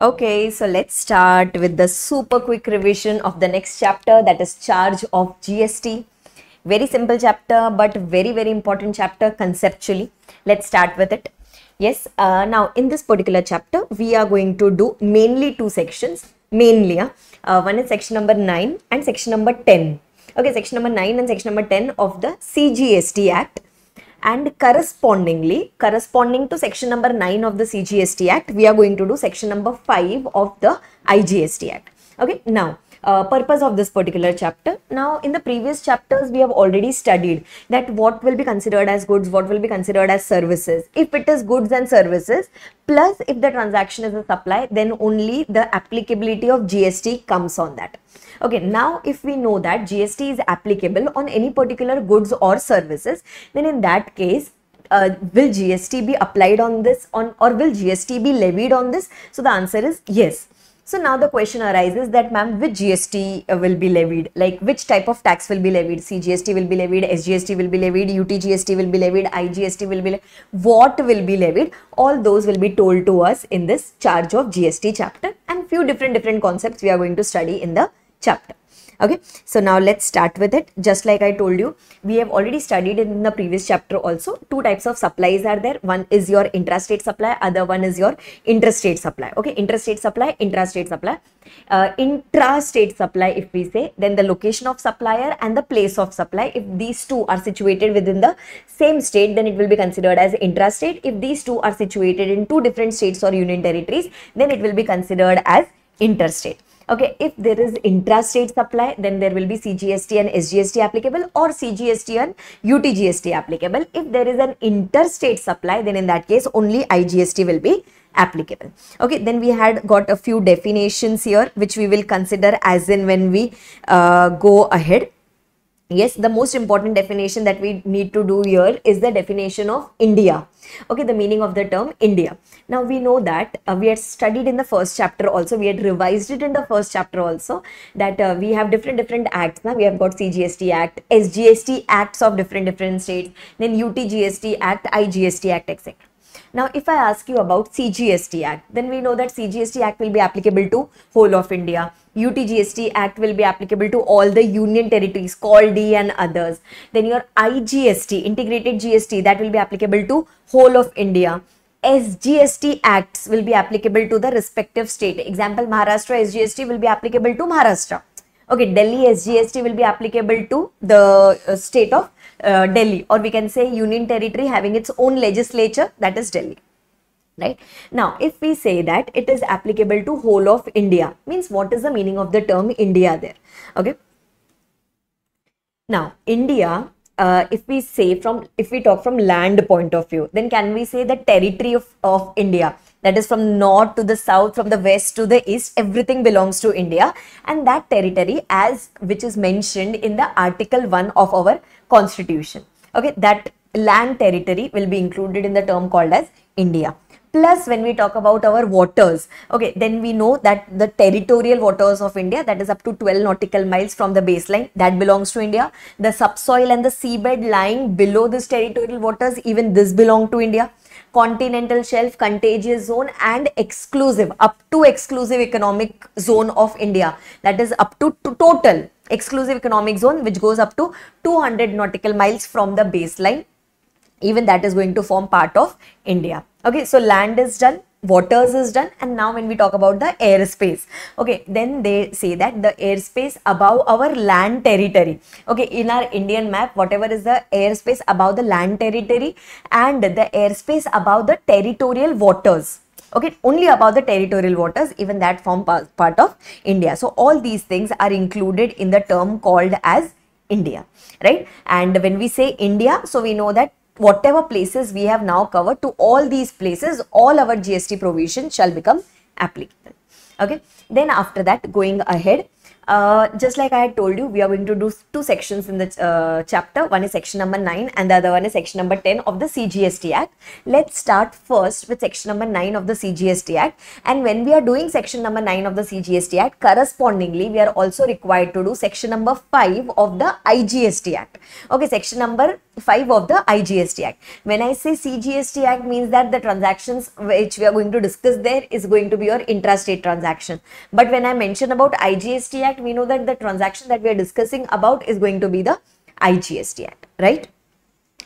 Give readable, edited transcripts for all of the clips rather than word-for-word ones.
Okay, so let's start with the super quick revision of the next chapter, that is charge of GST. Very simple chapter, but very important chapter conceptually. Let's start with it. Yes, now in this particular chapter, we are going to do mainly two sections. Mainly, one is section number 9 and section number 10. Okay, section number 9 and section number 10 of the CGST Act. And corresponding to section number 9 of the CGST Act, we are going to do section number 5 of the IGST Act. Okay, now purpose of this particular chapter. Now in the previous chapters, we have already studied that what will be considered as goods, what will be considered as services. If it is goods and services, plus if the transaction is a supply, then only the applicability of GST comes on that. Okay, now if we know that GST is applicable on any particular goods or services, then in that case, will GST be applied on this or will GST be levied on this? So the answer is yes. So now the question arises that ma'am, which GST will be levied? Like which type of tax will be levied? CGST will be levied, SGST will be levied, UTGST will be levied, IGST will be levied. What will be levied? All those will be told to us in this charge of GST chapter, and few different concepts we are going to study in the chapter. Okay, so now let's start with it. Just like I told you, we have already studied in the previous chapter also. Two types of supplies are there. One is your intrastate supply, other one is your interstate supply. Okay, intrastate supply, intrastate supply. Intrastate supply, if we say, then the location of supplier and the place of supply, if these two are situated within the same state, then it will be considered as intrastate. If these two are situated in two different states or union territories, then it will be considered as interstate. Okay, if there is intrastate supply, then there will be CGST and SGST applicable, or CGST and UTGST applicable. If there is an interstate supply, then in that case only IGST will be applicable. Okay, then we had got a few definitions here which we will consider as in when we go ahead. Yes, the most important definition that we need to do here is the definition of India. Okay, the meaning of the term India. Now we know that we had studied in the first chapter also, we had revised it in the first chapter also, that we have different acts. Now we have got CGST Act, SGST Acts of different states, then UTGST Act, IGST Act, etc. Now, if I ask you about CGST Act, then we know that CGST Act will be applicable to whole of India. UTGST Act will be applicable to all the union territories, Call D and others. Then your IGST, Integrated GST, that will be applicable to whole of India. SGST Acts will be applicable to the respective state. Example, Maharashtra SGST will be applicable to Maharashtra. Okay, Delhi SGST will be applicable to the state of Delhi, or we can say union territory having its own legislature, that is Delhi. Right? Now, if we say that it is applicable to whole of India, means what is the meaning of the term India there? Okay. Now, India, if we talk from land point of view, then can we say the territory of India? That is from north to the south, from the west to the east, everything belongs to India, and that territory as which is mentioned in the Article 1 of our Constitution. Okay, that land territory will be included in the term called as India. Plus, when we talk about our waters, okay, then we know that the territorial waters of India, that is up to 12 nautical miles from the baseline, that belongs to India. The subsoil and the seabed lying below this territorial waters, even this belong to India. Continental shelf, contagious zone, and exclusive, up to exclusive economic zone of India, that is up to total exclusive economic zone, which goes up to 200 nautical miles from the baseline, even that is going to form part of India. Okay, so land is done, waters is done, and now when we talk about the airspace, okay, then they say that the airspace above our land territory, okay, in our Indian map, whatever is the airspace above the land territory and the airspace above the territorial waters, okay, only above the territorial waters, even that form part of India. So all these things are included in the term called as India, right? And when we say India, so we know that whatever places we have now covered, to all these places, all our GST provision shall become applicable. Okay, then after that, going ahead, just like I had told you, we are going to do two sections in the chapter. One is section number 9 and the other one is section number 10 of the CGST Act. Let's start first with section number 9 of the CGST Act. And when we are doing section number 9 of the CGST Act, correspondingly, we are also required to do section number 5 of the IGST Act. Okay, section number 5 of the IGST Act. When I say CGST Act, means that the transactions which we are going to discuss there is going to be your intrastate transaction. But when I mention about IGST Act, we know that the transaction that we are discussing about is going to be the IGST Act, right?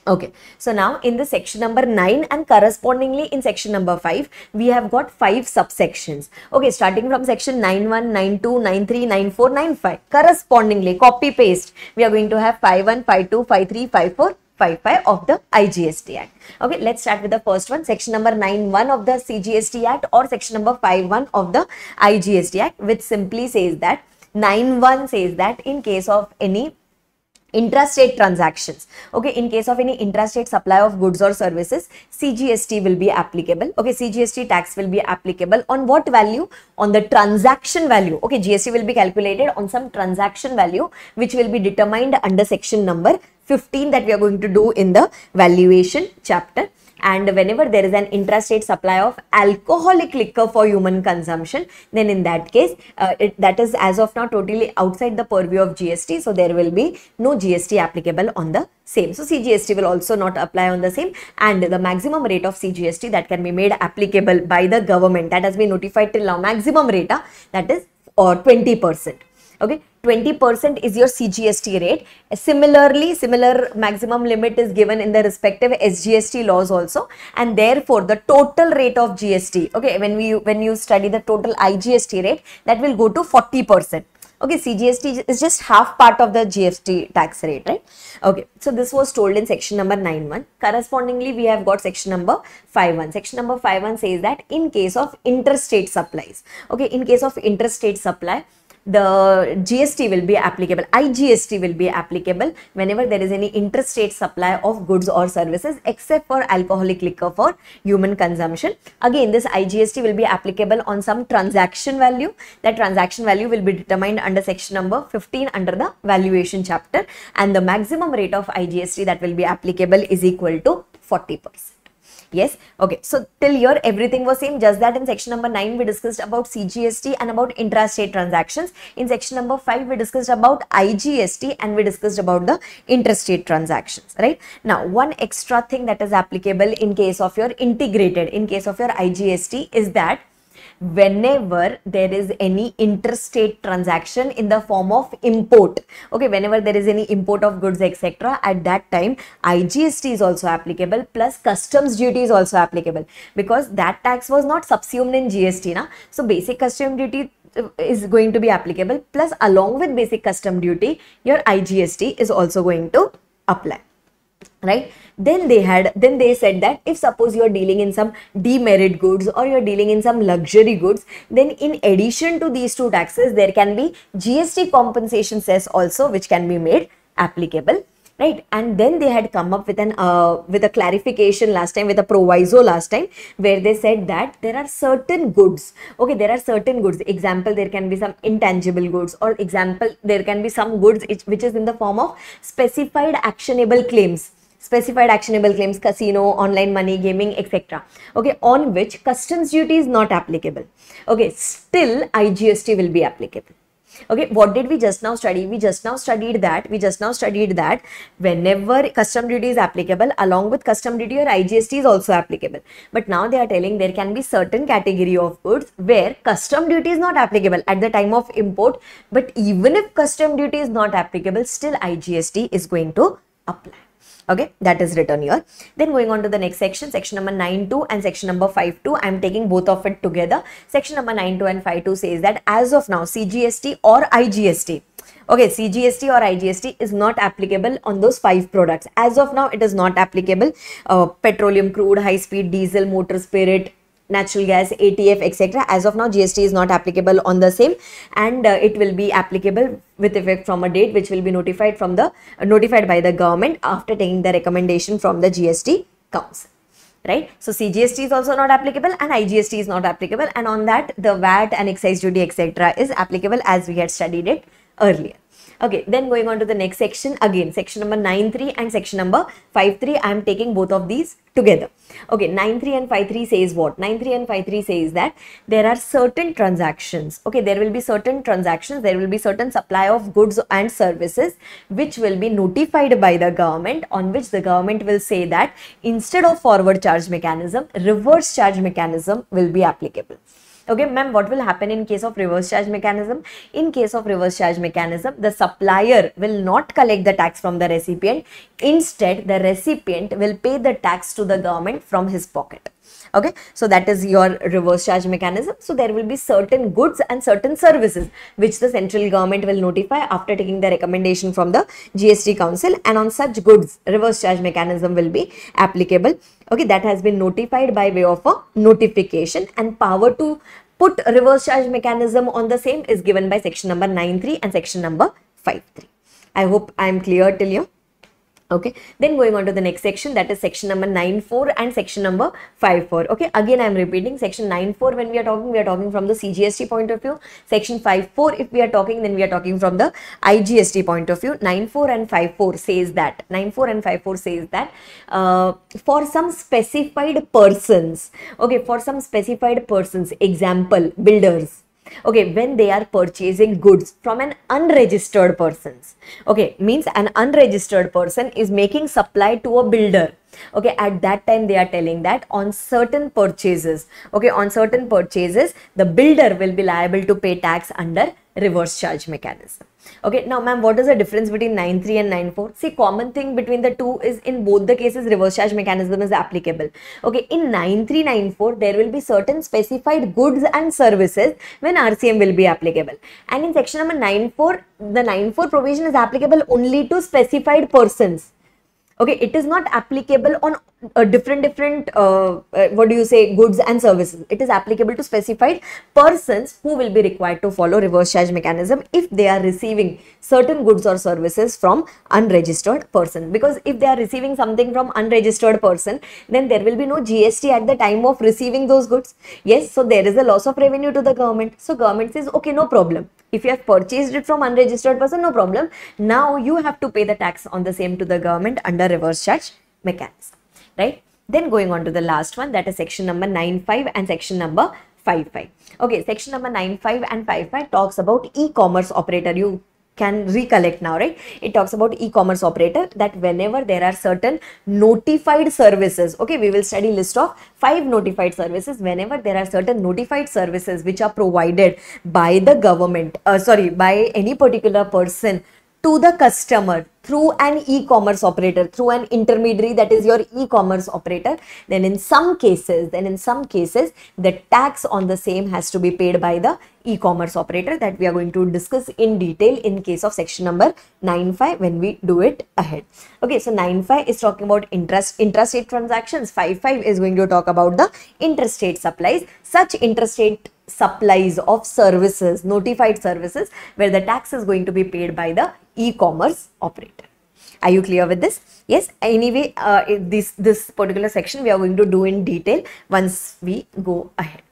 Okay, so now in the section number 9 and correspondingly in section number 5, we have got 5 subsections. Okay, starting from section 9.1, 9.2, 9.3, 9.4, 9.5. Correspondingly, copy paste, we are going to have 5.1, 5.2, 5.3, 5.4, 5.5 of the IGST Act. Okay, let's start with the first one, section number 9.1 of the CGST Act or section number 5.1 of the IGST Act, which simply says that 9.1 says that in case of any intrastate transactions, okay, in case of any intrastate supply of goods or services, CGST will be applicable. Okay, CGST tax will be applicable on what value? On the transaction value. Okay, GST will be calculated on some transaction value which will be determined under section number 15 that we are going to do in the valuation chapter. And whenever there is an intrastate supply of alcoholic liquor for human consumption, then in that case, that is as of now totally outside the purview of GST. So there will be no GST applicable on the same. So CGST will also not apply on the same, and the maximum rate of CGST that can be made applicable by the government that has been notified till now, maximum rate that is 20%. Okay, 20% is your CGST rate. Similarly, similar maximum limit is given in the respective SGST laws also, and therefore the total rate of GST, okay, when you study the total IGST rate, that will go to 40%. Okay, CGST is just half part of the GST tax rate, right? Okay, so this was told in section number 9.1. Correspondingly, we have got section number 5.1. Section number 5.1 says that in case of interstate supplies, okay, in case of interstate supply, the GST will be applicable, IGST will be applicable whenever there is any interstate supply of goods or services except for alcoholic liquor for human consumption. Again, this IGST will be applicable on some transaction value. That transaction value will be determined under section number 15 under the valuation chapter, and the maximum rate of IGST that will be applicable is equal to 40%. Yes, okay, so till here everything was same, just that in section number 9 we discussed about CGST and about intrastate transactions. In section number 5 we discussed about IGST and we discussed about the interstate transactions, right? Now, one extra thing that is applicable in case of your integrated, in case of your IGST, is that whenever there is any interstate transaction in the form of import, okay, whenever there is any import of goods, etc., at that time IGST is also applicable, plus customs duty is also applicable, because that tax was not subsumed in GST na. So basic custom duty is going to be applicable, plus along with basic custom duty your IGST is also going to apply, right? Then they said that if suppose you are dealing in some demerit goods or you are dealing in some luxury goods, then in addition to these two taxes there can be GST compensation cess also which can be made applicable, right? And then they had come up with a clarification last time, with a proviso last time, where they said that there are certain goods, okay, there are certain goods, example there can be some intangible goods, or example there can be some goods which is in the form of specified actionable claims, casino, online money, gaming, etc., okay, on which customs duty is not applicable, okay, still IGST will be applicable. Okay, what did we just now study? We just now studied that whenever custom duty is applicable, along with custom duty your IGST is also applicable. But now they are telling there can be certain category of goods where custom duty is not applicable at the time of import, but even if custom duty is not applicable, still IGST is going to apply. Okay, that is written here. Then going on to the next section, section number 9.2 and section number 5.2. I am taking both of it together. Section number 9.2 and 5.2 says that as of now, CGST or IGST, okay, CGST or IGST is not applicable on those 5 products. As of now, it is not applicable. Petroleum, crude, high speed, diesel, motor spirit, natural gas, ATF, etc. As of now, GST is not applicable on the same, and it will be applicable with effect from a date which will be notified by the government after taking the recommendation from the GST Council, right? So CGST is also not applicable and IGST is not applicable, and on that the VAT and excise duty, etc., is applicable as we had studied it earlier. Okay, then going on to the next section, again section number 9.3 and section number 5.3, I am taking both of these together. Okay, 9.3 and 5.3 says what? 9.3 and 5.3 says that there are certain transactions, okay, there will be certain transactions, there will be certain supply of goods and services which will be notified by the government, on which the government will say that instead of forward charge mechanism, reverse charge mechanism will be applicable. Okay, ma'am, what will happen in case of reverse charge mechanism? In case of reverse charge mechanism, the supplier will not collect the tax from the recipient. Instead, the recipient will pay the tax to the government from his pocket. Okay, so that is your reverse charge mechanism. So there will be certain goods and certain services which the central government will notify after taking the recommendation from the GST Council, and on such goods reverse charge mechanism will be applicable. Okay, that has been notified by way of a notification, and power to put reverse charge mechanism on the same is given by section number 9.3 and section number 5.3. I hope I am clear till here. Okay, then going on to the next section, that is section number 9.4 and section number 5.4. Okay, again I am repeating, section 9.4 when we are talking from the CGST point of view. Section 5.4 if we are talking, then we are talking from the IGST point of view. 9.4 and 5.4 says that, 9.4 and 5.4 says that for some specified persons, okay, for some specified persons, example builders, okay, when they are purchasing goods from an unregistered persons, okay, means an unregistered person is making supply to a builder. Okay, at that time they are telling that on certain purchases, okay, on certain purchases the builder will be liable to pay tax under reverse charge mechanism. Okay, now ma'am, what is the difference between 9.3 and 9.4? See, common thing between the two is in both the cases reverse charge mechanism is applicable. Okay, in 9.3, 9.4 there will be certain specified goods and services when RCM will be applicable, and in section number 9.4 the 9.4 provision is applicable only to specified persons. Okay, it is not applicable on different what do you say, goods and services. It is applicable to specified persons who will be required to follow reverse charge mechanism if they are receiving certain goods or services from unregistered person. Because if they are receiving something from unregistered person, then there will be no GST at the time of receiving those goods. Yes, so there is a loss of revenue to the government. So government says, okay, no problem. If you have purchased it from unregistered person, no problem. Now you have to pay the tax on the same to the government under reverse charge mechanism, right? Then going on to the last one, that is section number 9.5 and section number 5.5. Okay, section number 9.5 and 5.5 talks about e-commerce operator. You can recollect now, right? It talks about e-commerce operator, that whenever there are certain notified services, okay, we will study list of 5 notified services. Whenever there are certain notified services which are provided by the government, by any particular person to the customer through an e-commerce operator, through an intermediary, that is your e-commerce operator, then in some cases the tax on the same has to be paid by the e-commerce operator, that we are going to discuss in detail in case of section number 9.5 when we do it ahead. Okay, so 9.5 is talking about intrastate transactions. 5.5 is going to talk about the interstate supplies, such interstate supplies of services, notified services, where the tax is going to be paid by the e-commerce operator. Are you clear with this? Yes. Anyway, this particular section we are going to do in detail once we go ahead.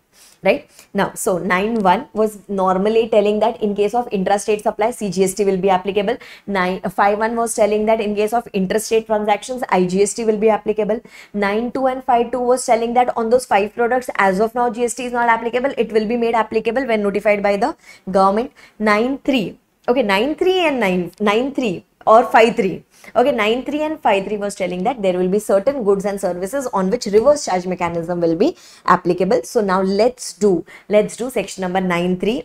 Right now, so 9.1 was normally telling that in case of intrastate supply, CGST will be applicable. 5.1 was telling that in case of interstate transactions, IGST will be applicable. 9.2 and 5.2 was telling that on those 5 products, as of now, GST is not applicable. It will be made applicable when notified by the government. 9.3, okay, 9.3 and 9.3 or 5.3. Okay, 9.3 and 5.3 was telling that there will be certain goods and services on which reverse charge mechanism will be applicable. So now let's do section number 9.3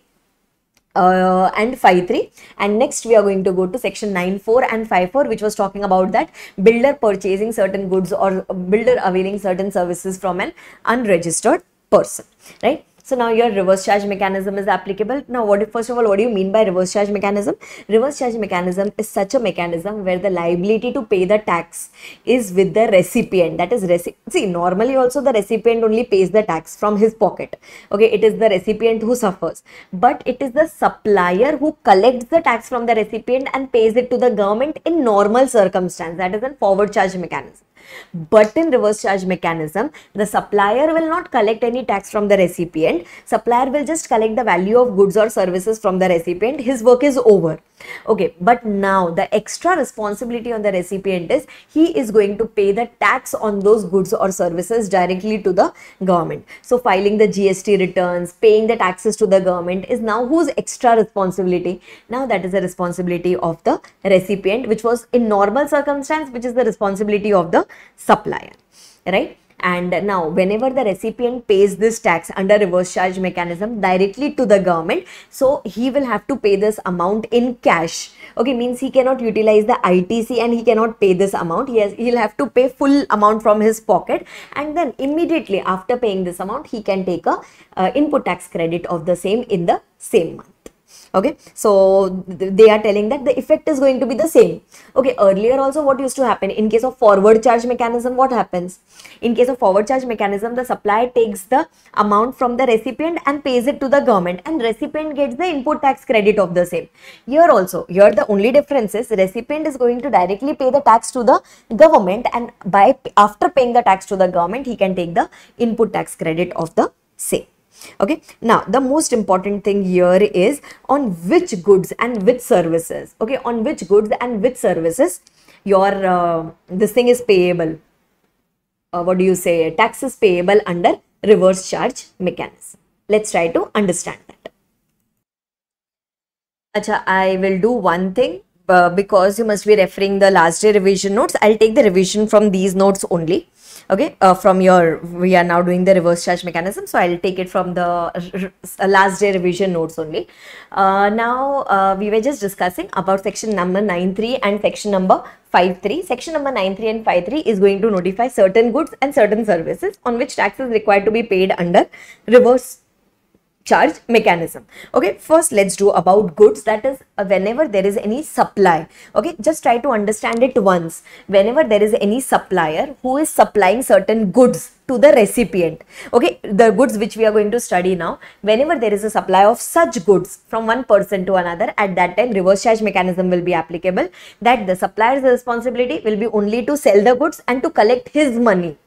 and 5.3, and next we are going to go to section 9.4 and 5.4, which was talking about that builder purchasing certain goods or builder availing certain services from an unregistered person, right? So now your reverse charge mechanism is applicable. Now, first of all, what do you mean by reverse charge mechanism? Reverse charge mechanism is such a mechanism where the liability to pay the tax is with the recipient. That is, see, normally also the recipient only pays the tax from his pocket. Okay, it is the recipient who suffers. But it is the supplier who collects the tax from the recipient and pays it to the government in normal circumstance. That is a forward charge mechanism. But in reverse charge mechanism, the supplier will not collect any tax from the recipient. Supplier will just collect the value of goods or services from the recipient. His work is over. Okay, but now the extra responsibility on the recipient is he is going to pay the tax on those goods or services directly to the government. So filing the GST returns, paying the taxes to the government is now whose extra responsibility? Now that is the responsibility of the recipient, which was in normal circumstance, which is the responsibility of the supplier, right? And now whenever the recipient pays this tax under reverse charge mechanism directly to the government, so he will have to pay this amount in cash. Okay, means he cannot utilize the ITC and he cannot pay this amount. He'll have to pay full amount from his pocket, and then immediately after paying this amount, he can take a input tax credit of the same in the same month. Okay, so they are telling that the effect is going to be the same. Okay, earlier also what used to happen in case of forward charge mechanism, what happens? In case of forward charge mechanism, the supplier takes the amount from the recipient and pays it to the government, and recipient gets the input tax credit of the same. Here also, here the only difference is recipient is going to directly pay the tax to the government, and after paying the tax to the government, he can take the input tax credit of the same. Okay, now the most important thing here is on which goods and which services, okay, on which goods and which services your this thing is payable. What do you say? Tax is payable under reverse charge mechanism. Let's try to understand that. Acha, I will do one thing. Because you must be referring the last day revision notes, I'll take the revision from these notes only. Okay, we are now doing the reverse charge mechanism, so I'll take it from the last day revision notes only. Now we were just discussing about section number 9.3 and section number 5.3. Section number 9.3 and 5.3 is going to notify certain goods and certain services on which tax is required to be paid under reverse charge mechanism. Okay, first let's do about goods, that is whenever there is any supply. Okay, just try to understand it once. Whenever there is any supplier who is supplying certain goods to the recipient, okay, the goods which we are going to study now, whenever there is a supply of such goods from one person to another, at that time reverse charge mechanism will be applicable, that the supplier's responsibility will be only to sell the goods and to collect his money.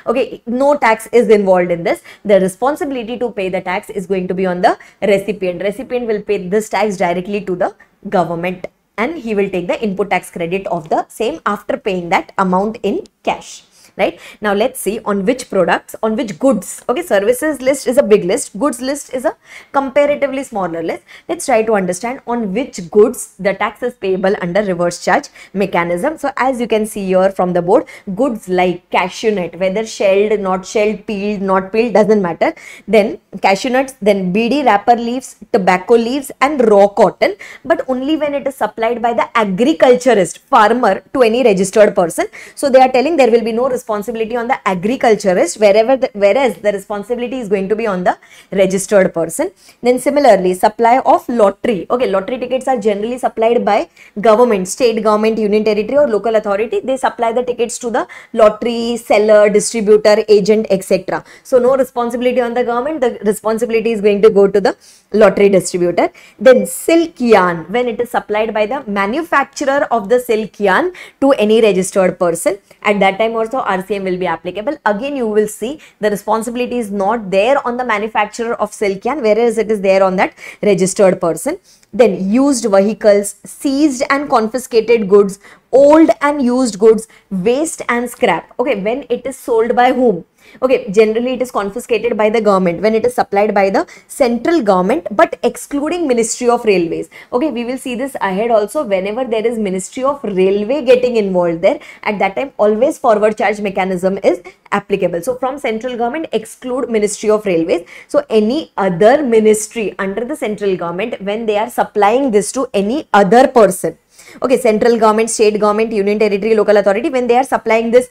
Okay, no tax is involved in this. The responsibility to pay the tax is going to be on the recipient. Recipient will pay this tax directly to the government, and he will take the input tax credit of the same after paying that amount in cash. Right, now let's see on which products, on which goods. Okay, services list is a big list, goods list is a comparatively smaller list. Let's try to understand on which goods the tax is payable under reverse charge mechanism. So as you can see here from the board, goods like cashew nut, whether shelled, not shelled, peeled, not peeled, doesn't matter. Then cashew nuts, then BD wrapper leaves, tobacco leaves and raw cotton, but only when it is supplied by the agriculturist, farmer, to any registered person. So they are telling there will be no responsibility on the agriculturist, whereas the responsibility is going to be on the registered person. Then similarly, supply of lottery. Okay, lottery tickets are generally supplied by government, state government, union territory or local authority. They supply the tickets to the lottery seller, distributor, agent, etc. So no responsibility on the government, the responsibility is going to go to the lottery distributor. Then silk yarn, when it is supplied by the manufacturer of the silk yarn to any registered person, at that time also RCM will be applicable. Again, you will see the responsibility is not there on the manufacturer of silk yarn, whereas it is there on that registered person. Then used vehicles, seized and confiscated goods, old and used goods, waste and scrap. Okay, when it is sold by whom? Okay, generally it is confiscated by the government when it is supplied by the central government, but excluding Ministry of Railways. Okay, we will see this ahead also. Whenever there is Ministry of Railway getting involved there, at that time always forward charge mechanism is applicable. So from central government exclude Ministry of Railways. So any other ministry under the central government, when they are supplying this to any other person, okay, central government, state government, union territory, local authority, when they are supplying this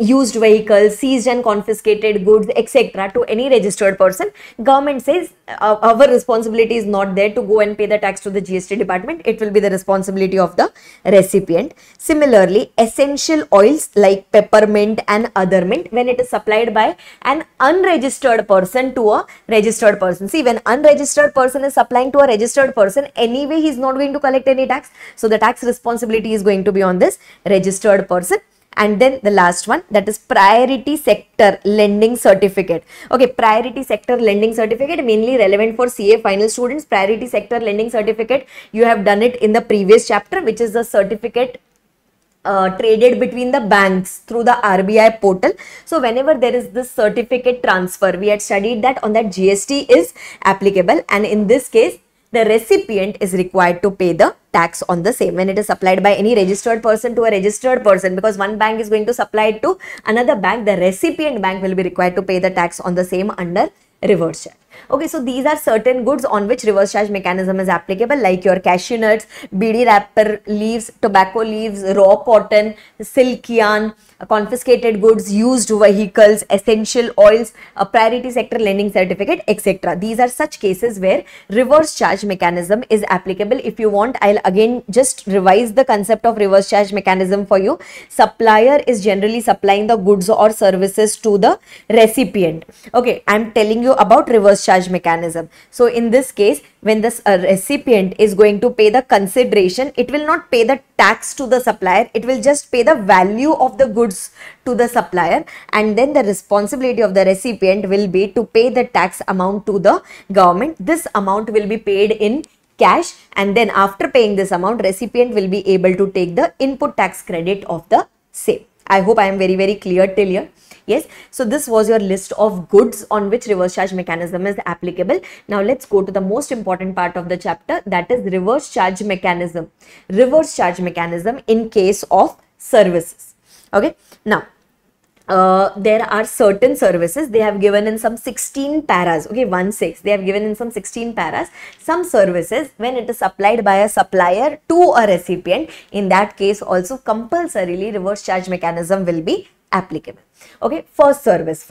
used vehicles, seized and confiscated goods, etc. to any registered person, government says our responsibility is not there to go and pay the tax to the GST department. It will be the responsibility of the recipient. Similarly, essential oils like peppermint and other mint, when it is supplied by an unregistered person to a registered person. See, when unregistered person is supplying to a registered person, anyway he is not going to collect any tax. So the tax responsibility is going to be on this registered person. And then the last one, that is priority sector lending certificate. Okay, priority sector lending certificate mainly relevant for CA final students. Priority sector lending certificate, you have done it in the previous chapter, which is the certificate traded between the banks through the RBI portal. So whenever there is this certificate transfer, we had studied that on that GST is applicable, and in this case the recipient is required to pay the tax on the same when it is supplied by any registered person to a registered person, because one bank is going to supply it to another bank. The recipient bank will be required to pay the tax on the same under reverse charge. Okay, so these are certain goods on which reverse charge mechanism is applicable, like your cashew nuts, BD wrapper leaves, tobacco leaves, raw cotton, silk yarn, confiscated goods, used vehicles, essential oils, a priority sector lending certificate, etc. These are such cases where reverse charge mechanism is applicable. If you want, I'll again just revise the concept of reverse charge mechanism for you. Supplier is generally supplying the goods or services to the recipient. Okay, I'm telling you about reverse charge mechanism. So in this case, when this recipient is going to pay the consideration, it will not pay the tax to the supplier, it will just pay the value of the goods to the supplier, and then the responsibility of the recipient will be to pay the tax amount to the government. This amount will be paid in cash, and then after paying this amount, recipient will be able to take the input tax credit of the same. I hope I am very clear till here. Yes, so this was your list of goods on which reverse charge mechanism is applicable. Now let's go to the most important part of the chapter, that is reverse charge mechanism. Reverse charge mechanism in case of services. Okay, now there are certain services they have given in some 16 paras. Okay, 1/6 they have given in some 16 paras. Some services, when it is supplied by a supplier to a recipient, in that case also compulsorily reverse charge mechanism will be applicable. Okay, first service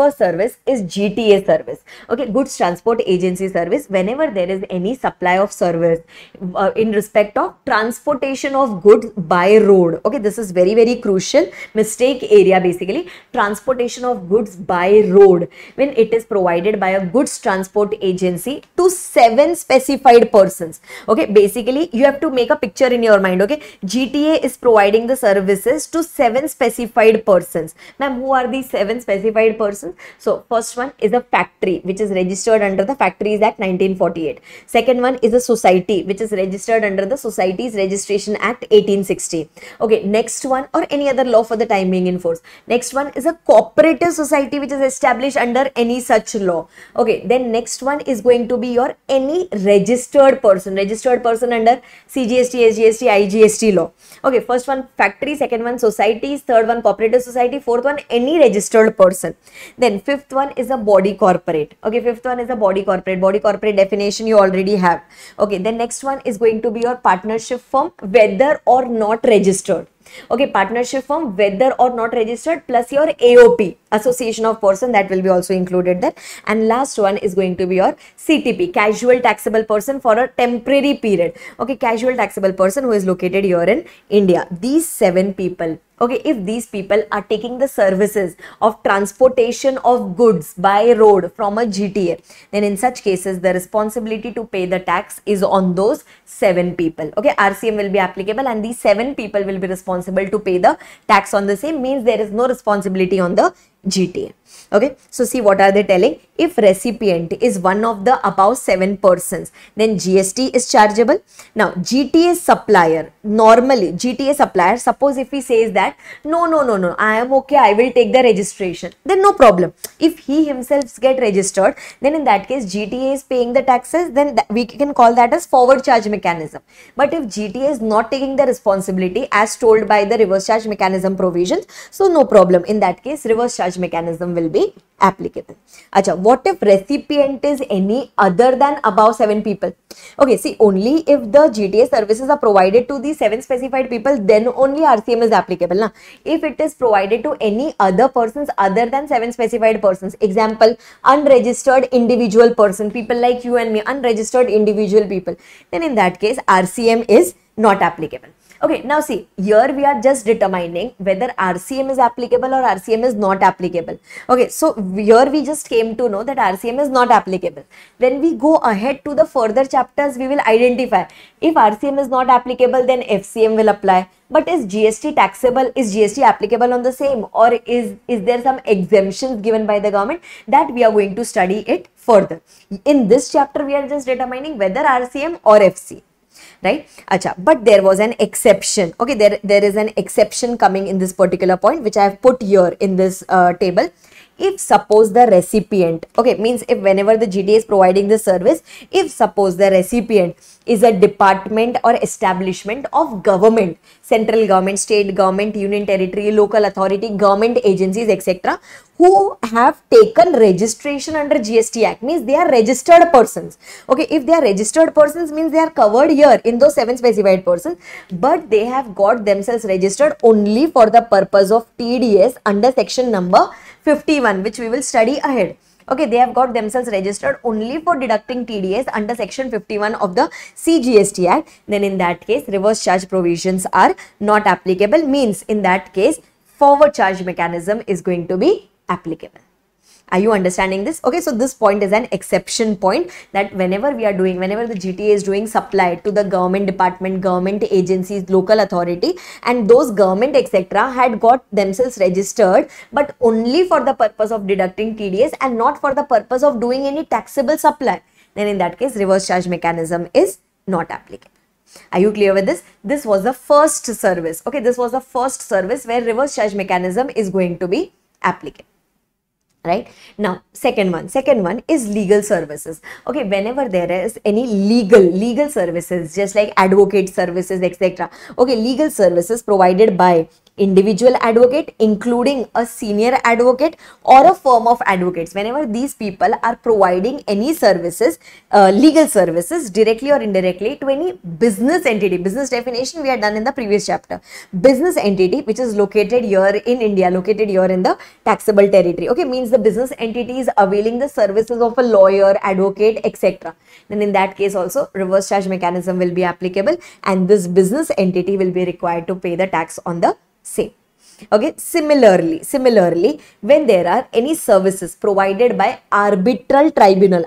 is GTA service. Okay, goods transport agency service. Whenever there is any supply of service in respect of transportation of goods by road, okay, this is very crucial mistake area. Basically, transportation of goods by road, when it is provided by a goods transport agency to 7 specified persons. Okay, basically you have to make a picture in your mind. Okay, GTA is providing the services to 7 specified persons. Ma'am, who are these 7 specified persons? So first one is a factory which is registered under the Factories Act 1948. Second one is a society which is registered under the Societies Registration Act 1860. Okay, next one, or any other law for the time being in force. Next one is a cooperative society which is established under any such law. Okay, then next one is going to be your any registered person under CGST, SGST, IGST law. Okay, first one factory, second one societies, third one cooperative society, fourth one any registered person. Then fifth one is a body corporate. Okay, fifth one is a body corporate. Body corporate definition you already have. Okay, then next one is going to be your partnership firm, whether or not registered. Okay, partnership firm, whether or not registered, plus your AOP, association of person, that will be also included there. And last one is going to be your CTP, casual taxable person for a temporary period. Okay, casual taxable person who is located here in India. These 7 people, okay, if these people are taking the services of transportation of goods by road from a GTA, then in such cases the responsibility to pay the tax is on those 7 people. Okay, RCM will be applicable and these 7 people will be responsible to pay the tax on the same, means there is no responsibility on the GTA. Okay, so see what are they telling? If recipient is one of the above 7 persons, then GST is chargeable. Now GTA supplier, normally GTA supplier, suppose if he says that no, I am okay, I will take the registration, then no problem. If he himself get registered, then in that case GTA is paying the taxes, then we can call that as forward charge mechanism. But if GTA is not taking the responsibility as told by the reverse charge mechanism provisions, so no problem. In that case, reverse charge mechanism will be applicable. Acha, what if recipient is any other than above 7 people? Okay, see, only if the GTA services are provided to the 7 specified people, then only RCM is applicable. Na? If it is provided to any other persons other than 7 specified persons, example, unregistered individual person, people like you and me, unregistered individual people, then in that case, RCM is not applicable. Okay, now see, here we are just determining whether RCM is applicable or RCM is not applicable. Okay, so here we just came to know that RCM is not applicable. When we go ahead to the further chapters, we will identify if RCM is not applicable, then FCM will apply. But is GST taxable? Is GST applicable on the same, or is there some exemptions given by the government? That we are going to study it further. In this chapter, we are just determining whether RCM or FC. Right? Acha, but there was an exception. Okay, there is an exception coming in this particular point, which I have put here in this table. If suppose the recipient, okay, means if whenever the GTA is providing this service, if suppose the recipient is a department or establishment of government, central government, state government, union territory, local authority, government agencies, etc., who have taken registration under GST Act, means they are registered persons. Okay, if they are registered persons, means they are covered here in those 7 specified persons, but they have got themselves registered only for the purpose of TDS under section number 51, which we will study ahead. Okay, they have got themselves registered only for deducting TDS under section 51 of the CGST Act. Then in that case, reverse charge provisions are not applicable, means in that case, forward charge mechanism is going to be applicable. Are you understanding this? Okay, so this point is an exception point, that whenever the GTA is doing supply to the government department, government agencies, local authority, and those government etc. had got themselves registered, but only for the purpose of deducting TDS and not for the purpose of doing any taxable supply, then in that case, reverse charge mechanism is not applicable. Are you clear with this? This was the first service. Okay, this was the first service where reverse charge mechanism is going to be applicable. Right? Now, second one is legal services. Okay, whenever there is any legal services, just like advocate services, etc. Okay, legal services provided by individual advocate, including a senior advocate or a firm of advocates. Whenever these people are providing any services, legal services, directly or indirectly to any business entity. Business definition we had done in the previous chapter. Business entity which is located here in India, located here in the taxable territory. Okay, means the business entity is availing the services of a lawyer, advocate, etc. Then in that case also, reverse charge mechanism will be applicable, and this business entity will be required to pay the tax on the same. Okay, similarly, when there are any services provided by arbitral tribunal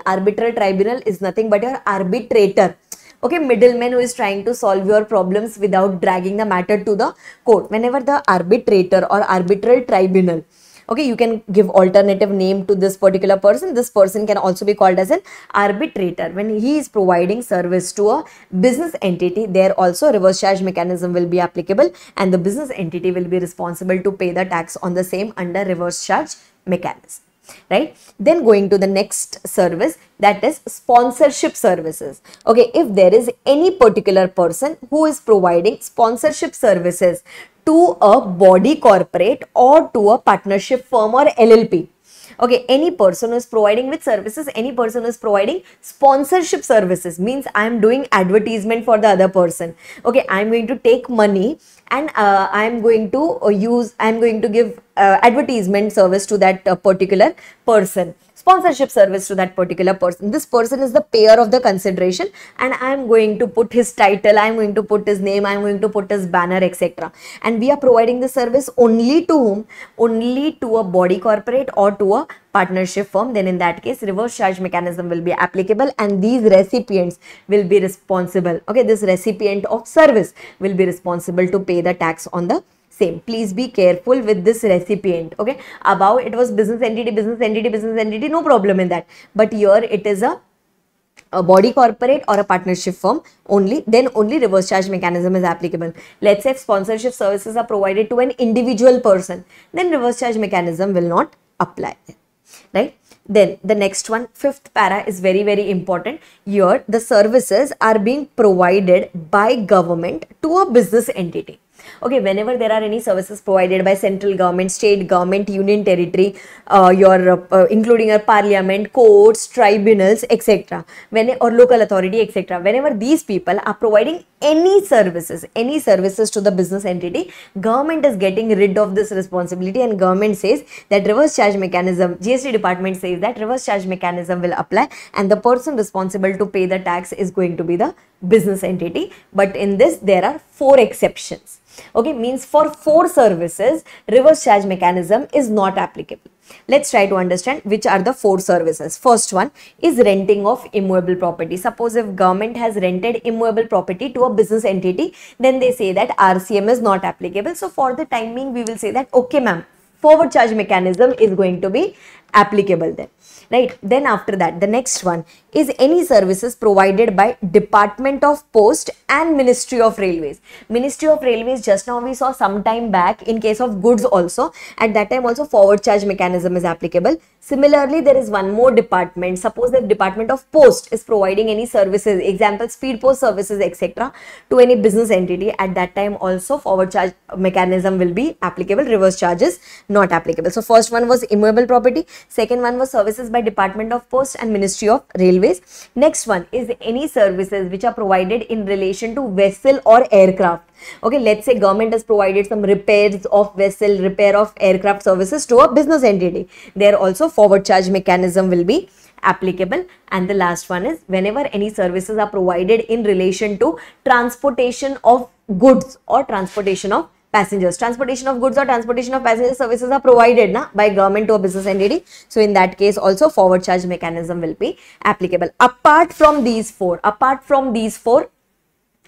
is nothing but your arbitrator. Okay, middleman who is trying to solve your problems without dragging the matter to the court. Whenever the arbitrator or arbitral tribunal, okay, you can give alternative name to this particular person. This person can also be called as an arbitrator. When he is providing service to a business entity, there also reverse charge mechanism will be applicable, and the business entity will be responsible to pay the tax on the same under reverse charge mechanism. Right? Then going to the next service, that is sponsorship services. Okay, if there is any particular person who is providing sponsorship services to a body corporate or to a partnership firm or LLP. Okay, any person who is providing which services? Any person who is providing sponsorship services, means I am doing advertisement for the other person. Okay, I am going to take money and I am going to give advertisement service to that particular person. Sponsorship service to that particular person. This person is the payer of the consideration, and I am going to put his title, I am going to put his name, I am going to put his banner, etc. And we are providing the service only to whom? Only to a body corporate or to a partnership firm. Then in that case, reverse charge mechanism will be applicable, and these recipients will be responsible. Okay, this recipient of service will be responsible to pay the tax on the same. Please be careful with this recipient. Okay, above it was business entity, no problem in that, but here it is a body corporate or a partnership firm only, then only reverse charge mechanism is applicable. Let's say if sponsorship services are provided to an individual person, then reverse charge mechanism will not apply, right? Then the next one, fifth para, is very, very important. Here the services are being provided by government to a business entity. Okay, whenever there are any services provided by central government, state government, union territory, including your parliament, courts, tribunals, etc., or local authority, etc., whenever these people are providing any services to the business entity, government is getting rid of this responsibility, and government says that reverse charge mechanism, GST department says that reverse charge mechanism will apply, and the person responsible to pay the tax is going to be the business entity. But in this there are 4 exceptions. Okay, means for 4 services reverse charge mechanism is not applicable. Let's try to understand which are the 4 services. First one is renting of immovable property. Suppose if government has rented immovable property to a business entity, then they say that RCM is not applicable. So for the time being we will say that okay ma'am, forward charge mechanism is going to be applicable then, right? Then after that, the next one is any services provided by Department of Post and Ministry of Railways. Ministry of Railways, just now we saw some time back in case of goods also, at that time also forward charge mechanism is applicable. Similarly, there is one more department. Suppose the Department of Post is providing any services, example speed post services etc., to any business entity, at that time also forward charge mechanism will be applicable, reverse charges not applicable. So first one was immovable property, second one was services by Department of Post and Ministry of Railways. Next one is any services which are provided in relation to vessel or aircraft. Okay, let's say government has provided some repairs of vessel, repair of aircraft services to a business entity. There also forward charge mechanism will be applicable. And the last one is whenever any services are provided in relation to transportation of goods or transportation of passengers. Transportation of goods or transportation of passengers services are provided by government to a business entity. So in that case also forward charge mechanism will be applicable. Apart from these four,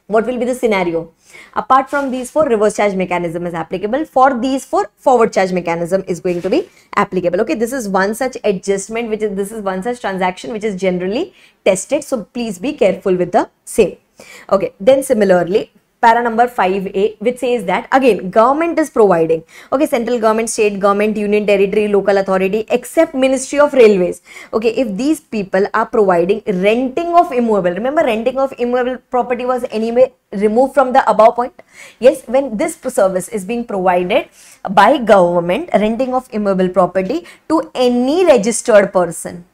what will be the scenario? Apart from these 4, reverse charge mechanism is applicable. For these 4, forward charge mechanism is going to be applicable. Okay, this is one such adjustment, this is one such transaction which is generally tested. So please be careful with the same. Okay, then similarly, para number 5A, which says that again government is providing, okay, central government, state government, union territory, local authority, except Ministry of Railways. Okay, if these people are providing renting of immovable, remember renting of immovable property was anyway removed from the above point. Yes, when this service is being provided by government, renting of immovable property to any registered person,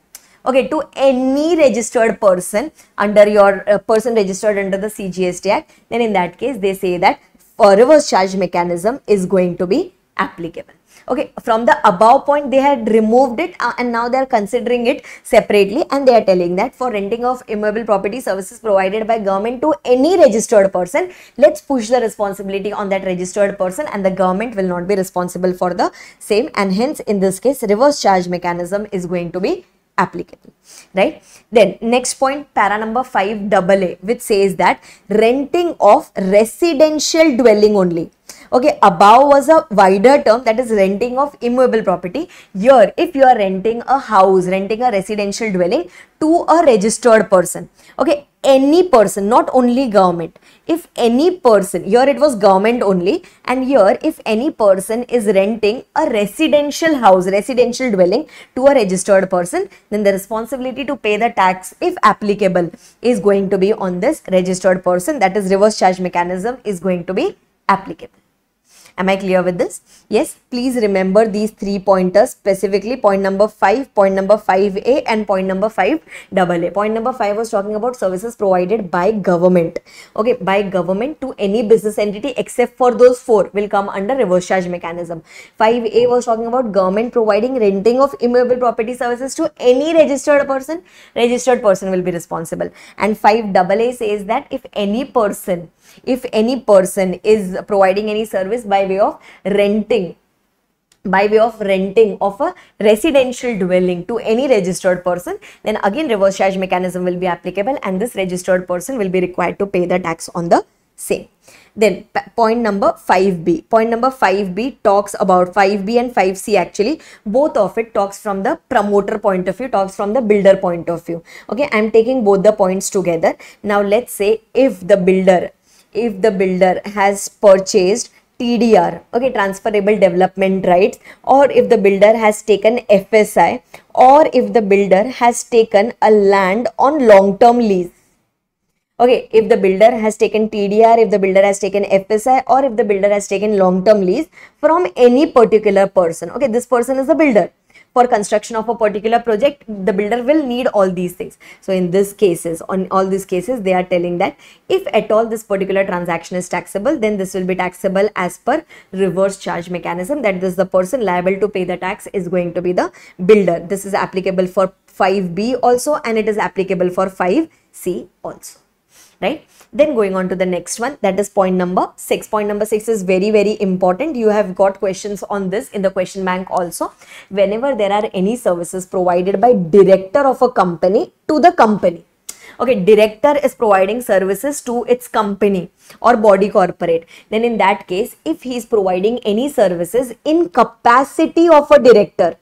okay, to any registered person under your person registered under the CGST Act, then in that case they say that reverse charge mechanism is going to be applicable. Okay, from the above point they had removed it and now they are considering it separately, and they are telling that for renting of immovable property services provided by government to any registered person, let's push the responsibility on that registered person and the government will not be responsible for the same, and hence in this case reverse charge mechanism is going to be applicable, right? Then next point, para number 5AA, which says that renting of residential dwelling only. Okay, above was a wider term, that is renting of immovable property. Here, if you are renting a house, renting a residential dwelling to a registered person, okay, any person, not only government, if any person, here it was government only, and here if any person is renting a residential house, residential dwelling to a registered person, then the responsibility to pay the tax, if applicable, is going to be on this registered person, that is reverse charge mechanism is going to be applicable. Am I clear with this? Yes, please remember these 3 pointers specifically, point number 5, point number 5A and point number 5AA. Point number 5 was talking about services provided by government. Okay, by government to any business entity except for those 4 will come under reverse charge mechanism. 5A was talking about government providing renting of immovable property services to any registered person will be responsible. And 5AA says that if any person is providing any service by way of renting of a residential dwelling to any registered person, then again reverse charge mechanism will be applicable and this registered person will be required to pay the tax on the same. Then point number 5B. Point number 5B talks about 5B and 5C actually. Both of it talks from the promoter point of view, talks from the builder point of view. Okay, I am taking both the points together. Now let's say if the builder has purchased TDR, okay, transferable development rights, or if the builder has taken FSI, or if the builder has taken a land on long-term lease. Okay, if the builder has taken TDR, if the builder has taken FSI, or if the builder has taken long-term lease from any particular person. Okay, this person is a builder. for construction of a particular project, the builder will need all these things. So in this cases, on all these cases, they are telling that if at all this particular transaction is taxable, then this will be taxable as per reverse charge mechanism. That is, the person liable to pay the tax is going to be the builder. This is applicable for 5B also, and it is applicable for 5C also. Right? Then going on to the next one, that is point number 6. Point number 6 is very, very important. You have got questions on this in the question bank also. Whenever there are any services provided by director of a company to the company. Okay, director is providing services to its company or body corporate. Then in that case, if he is providing any services in capacity of a director,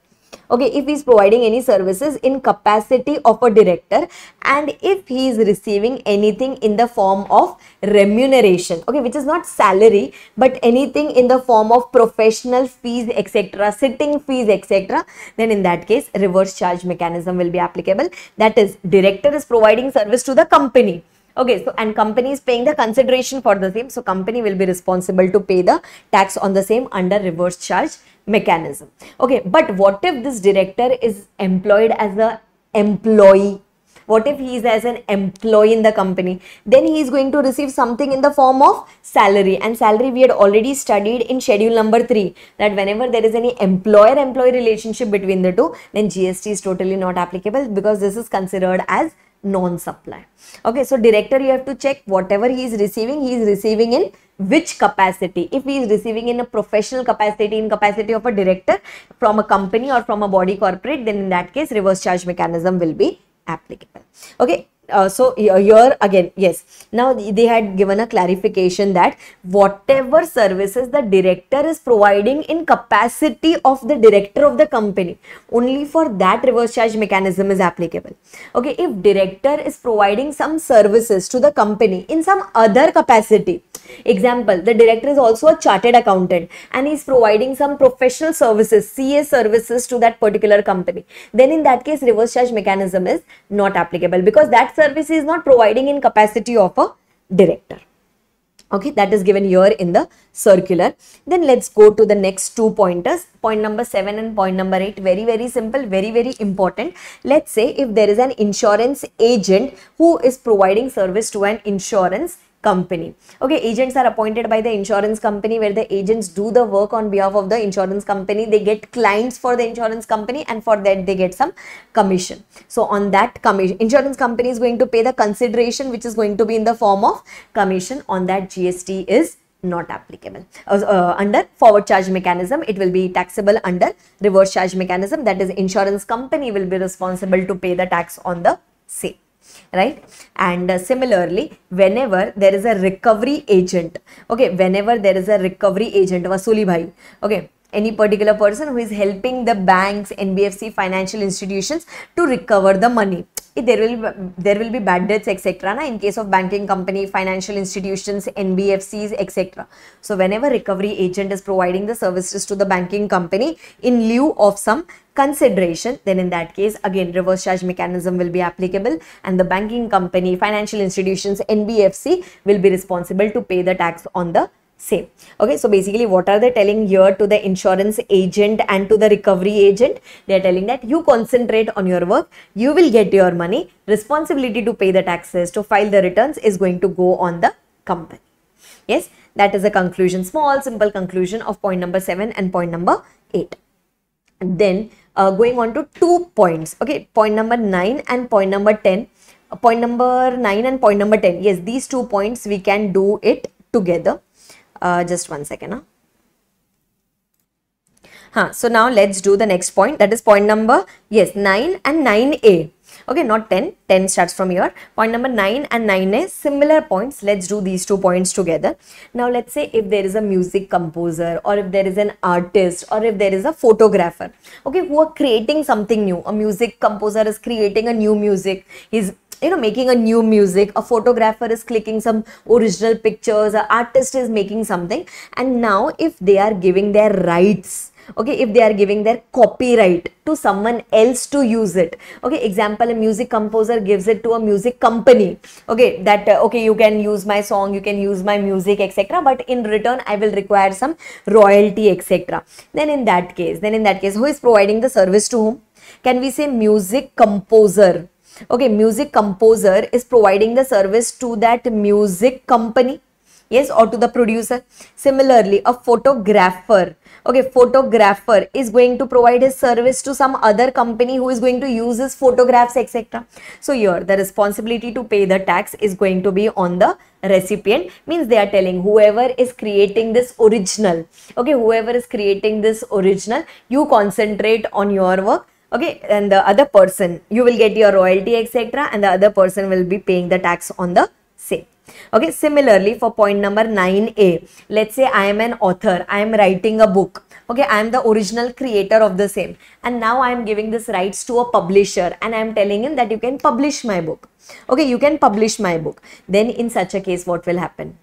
okay, if he is providing any services in capacity of a director, and if he is receiving anything in the form of remuneration, okay, which is not salary, but anything in the form of professional fees, etc., sitting fees, etc., then in that case, reverse charge mechanism will be applicable. That is, director is providing service to the company. Okay, so and company is paying the consideration for the same. So company will be responsible to pay the tax on the same under reverse charge mechanism. Okay, but what if this director is employed as a employee? What if he is as an employee in the company? Then he is going to receive something in the form of salary, and salary we had already studied in schedule number 3, that whenever there is any employer-employee relationship between the two, then GST is totally not applicable, because this is considered as non-supply. Okay, so director, you have to check whatever he is receiving in which capacity. If he is receiving in a professional capacity, in capacity of a director from a company or from a body corporate, then in that case reverse charge mechanism will be applicable. Okay. So here again, yes, now they had given a clarification that whatever services the director is providing in capacity of the director of the company, only for that reverse charge mechanism is applicable. Okay, if director is providing some services to the company in some other capacity, example, the director is also a chartered accountant and he is providing some professional services, CA services to that particular company, then in that case reverse charge mechanism is not applicable, because that service is not providing in capacity of a director. Okay, that is given here in the circular. Then let's go to the next 2 pointers, point number 7 and point number 8. Very, very simple, very, very important. Let's say if there is an insurance agent who is providing service to an insurance company. Okay, agents are appointed by the insurance company, where the agents do the work on behalf of the insurance company. They get clients for the insurance company, and for that they get some commission. So on that commission, insurance company is going to pay the consideration, which is going to be in the form of commission. On that GST is not applicable. Under forward charge mechanism, it will be taxable under reverse charge mechanism. That is, insurance company will be responsible to pay the tax on the same. Right? And similarly, whenever there is a recovery agent, okay, whenever there is a recovery agent, Vasuli bhai, okay, any particular person who is helping the banks, NBFC, financial institutions to recover the money. There will be bad debts, etc. in case of banking company, financial institutions, NBFCs, etc. So whenever recovery agent is providing the services to the banking company in lieu of some consideration, then in that case again reverse charge mechanism will be applicable, and the banking company, financial institutions, NBFC will be responsible to pay the tax on the same. Okay, so basically what are they telling here to the insurance agent and to the recovery agent? They are telling that you concentrate on your work, you will get your money, responsibility to pay the taxes, to file the returns is going to go on the company. Yes, that is a conclusion, small simple conclusion of point number 7 and point number 8. Then going on to 2 points. Okay, point number 9 and point number 10. Point number 9 and point number 10. Yes, these 2 points we can do it together. Just 1 second. So now let's do the next point, that is point number 9 and 9A. Okay, not 10. 10 starts from here. Point number 9 and 9A, similar points. Let's do these 2 points together. Now let's say if there is a music composer, or if there is an artist, or if there is a photographer, okay, who are creating something new. A music composer is creating a new music. He's making a new music, a photographer is clicking some original pictures, an artist is making something, and now if they are giving their rights, okay, if they are giving their copyright to someone else to use it, okay, example, a music composer gives it to a music company, okay, that okay, you can use my song, you can use my music, etc., but in return I will require some royalty, etc. Then in that case, who is providing the service to whom? Can we say music composer? Okay, music composer is providing the service to that music company, yes, or to the producer. Similarly, a photographer, okay, photographer is going to provide his service to some other company who is going to use his photographs, etc. So here the responsibility to pay the tax is going to be on the recipient. Means they are telling whoever is creating this original, okay, whoever is creating this original, you concentrate on your work, okay, and the other person, you will get your royalty, etc., and the other person will be paying the tax on the same. Okay, similarly for point number 9a, let's say I am an author, I am writing a book, okay, I am the original creator of the same, and now I am giving this rights to a publisher and I am telling him that you can publish my book, okay, you can publish my book. Then in such a case, what will happen?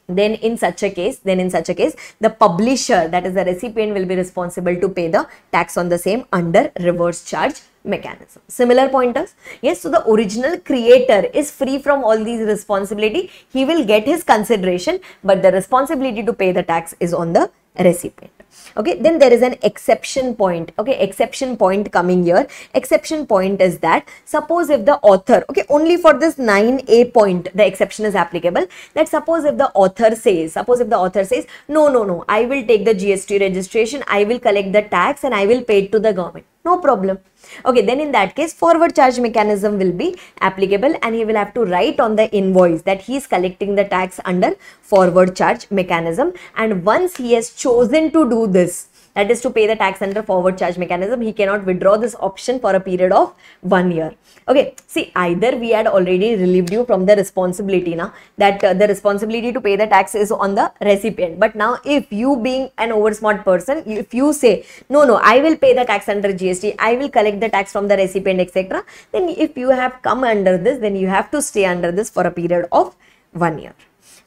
Then in such a case, the publisher, that is the recipient, will be responsible to pay the tax on the same under reverse charge mechanism. Similar pointers? Yes, so the original creator is free from all these responsibility. He will get his consideration, but the responsibility to pay the tax is on the recipient. Okay, then there is an exception point. Okay, exception point coming here. Exception point is that suppose if the author, okay, only for this 9a point the exception is applicable, that suppose if the author says, no, I will take the GST registration, I will collect the tax and I will pay it to the government. No problem. Okay, then in that case, forward charge mechanism will be applicable and he will have to write on the invoice that he is collecting the tax under forward charge mechanism. And once he has chosen to do this, that is to pay the tax under forward charge mechanism, he cannot withdraw this option for a period of 1 year. Okay, see, either we had already relieved you from the responsibility now, that the responsibility to pay the tax is on the recipient. But now if you being an oversmart person, if you say, no, I will pay the tax under GST, I will collect the tax from the recipient, etc., then if you have come under this, then you have to stay under this for a period of 1 year,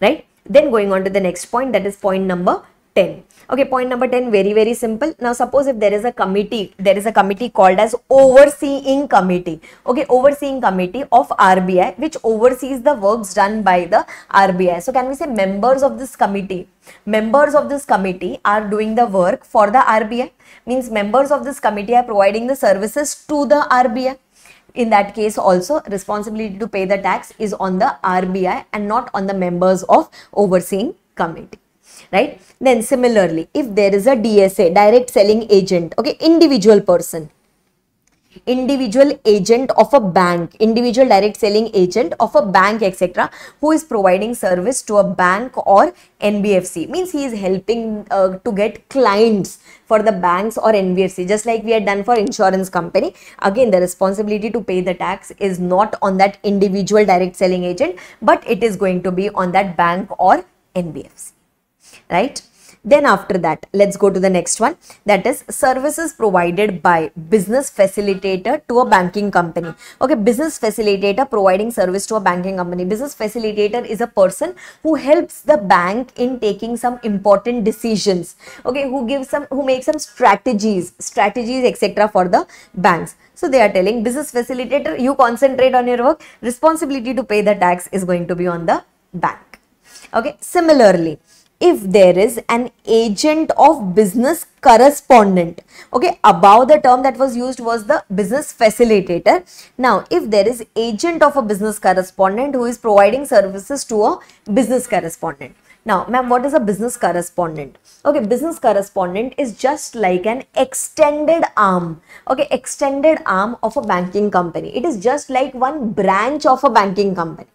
right? Then going on to the next point, that is point number 10. Okay, point number 10, very simple. Now suppose if there is a committee called as overseeing committee, okay, overseeing committee of RBI, which oversees the works done by the RBI. So can we say members of this committee are doing the work for the RBI? Means members of this committee are providing the services to the RBI. In that case also, responsibility to pay the tax is on the RBI and not on the members of overseeing committee, right? Then similarly, if there is a DSA, direct selling agent, okay, individual person, individual agent of a bank, individual direct selling agent of a bank, etc., who is providing service to a bank or NBFC, means he is helping to get clients for the banks or NBFC, just like we had done for insurance company. Again, the responsibility to pay the tax is not on that individual direct selling agent, but it is going to be on that bank or NBFC, right? Then after that, let's go to the next one, that is services provided by business facilitator to a banking company. Okay, business facilitator providing service to a banking company. Business facilitator is a person who helps the bank in taking some important decisions, okay, who makes some strategies, etc., for the banks. So they are telling business facilitator, you concentrate on your work, responsibility to pay the tax is going to be on the bank. Okay, similarly, if there is an agent of business correspondent, okay, above the term that was used was the business facilitator. Now, if there is agent of a business correspondent who is providing services to a business correspondent. Now, ma'am, what is a business correspondent? Okay, business correspondent is just like an extended arm, okay, extended arm of a banking company. It is just like one branch of a banking company.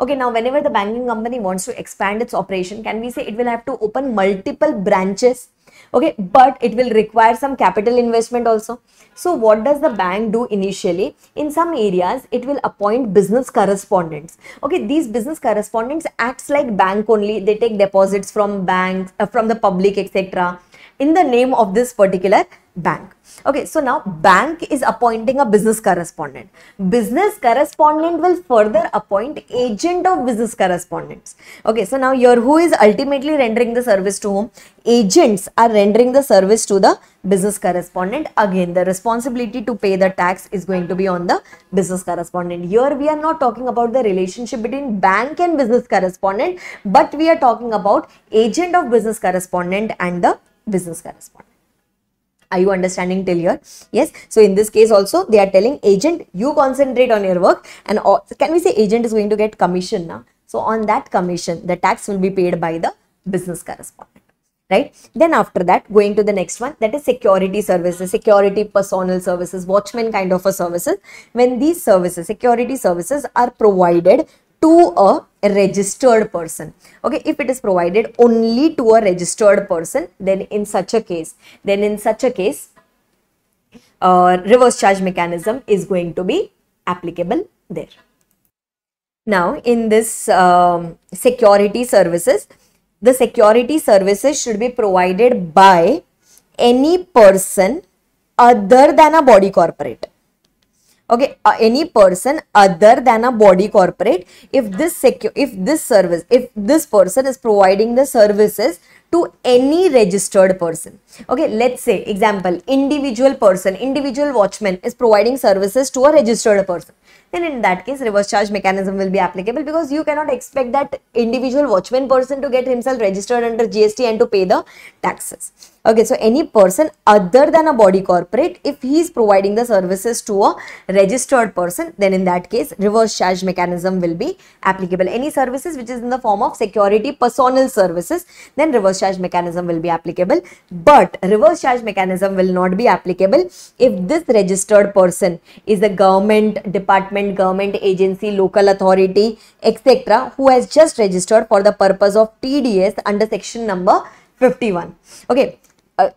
Okay, now whenever the banking company wants to expand its operation, can we say it will have to open multiple branches? Okay, but it will require some capital investment also. So what does the bank do initially? In some areas, it will appoint business correspondents. Okay, these business correspondents acts like bank only. They take deposits from banks, from the public, etc., in the name of this particular bank. Okay, so now bank is appointing a business correspondent. Business correspondent will further appoint agent of business correspondents. Okay, so now here who is ultimately rendering the service to whom? Agents are rendering the service to the business correspondent. Again, the responsibility to pay the tax is going to be on the business correspondent. Here we are not talking about the relationship between bank and business correspondent, but we are talking about agent of business correspondent and the business correspondent. Are you understanding till here? Yes. So in this case also they are telling agent, you concentrate on your work, and can we say agent is going to get commission now? So on that commission, the tax will be paid by the business correspondent, right? Then after that, going to the next one, that is security services, security personnel services, watchman kind of a services. When these services, security services are provided to a registered person. Okay, if it is provided only to a registered person, then in such a case, reverse charge mechanism is going to be applicable there. Now in this security services, the security services should be provided by any person other than a body corporate. Okay, any person other than a body corporate, if this person is providing the services to any registered person. Okay, let's say example, individual watchman is providing services to a registered person. Then in that case, reverse charge mechanism will be applicable, because you cannot expect that individual watchman person to get himself registered under GST and to pay the taxes. Okay, so any person other than a body corporate, if he is providing the services to a registered person, then in that case, reverse charge mechanism will be applicable. Any services which is in the form of security personnel services, then reverse charge mechanism will be applicable. But reverse charge mechanism will not be applicable if this registered person is a government department, government agency, local authority, etc., who has just registered for the purpose of TDS under section number 51. Okay.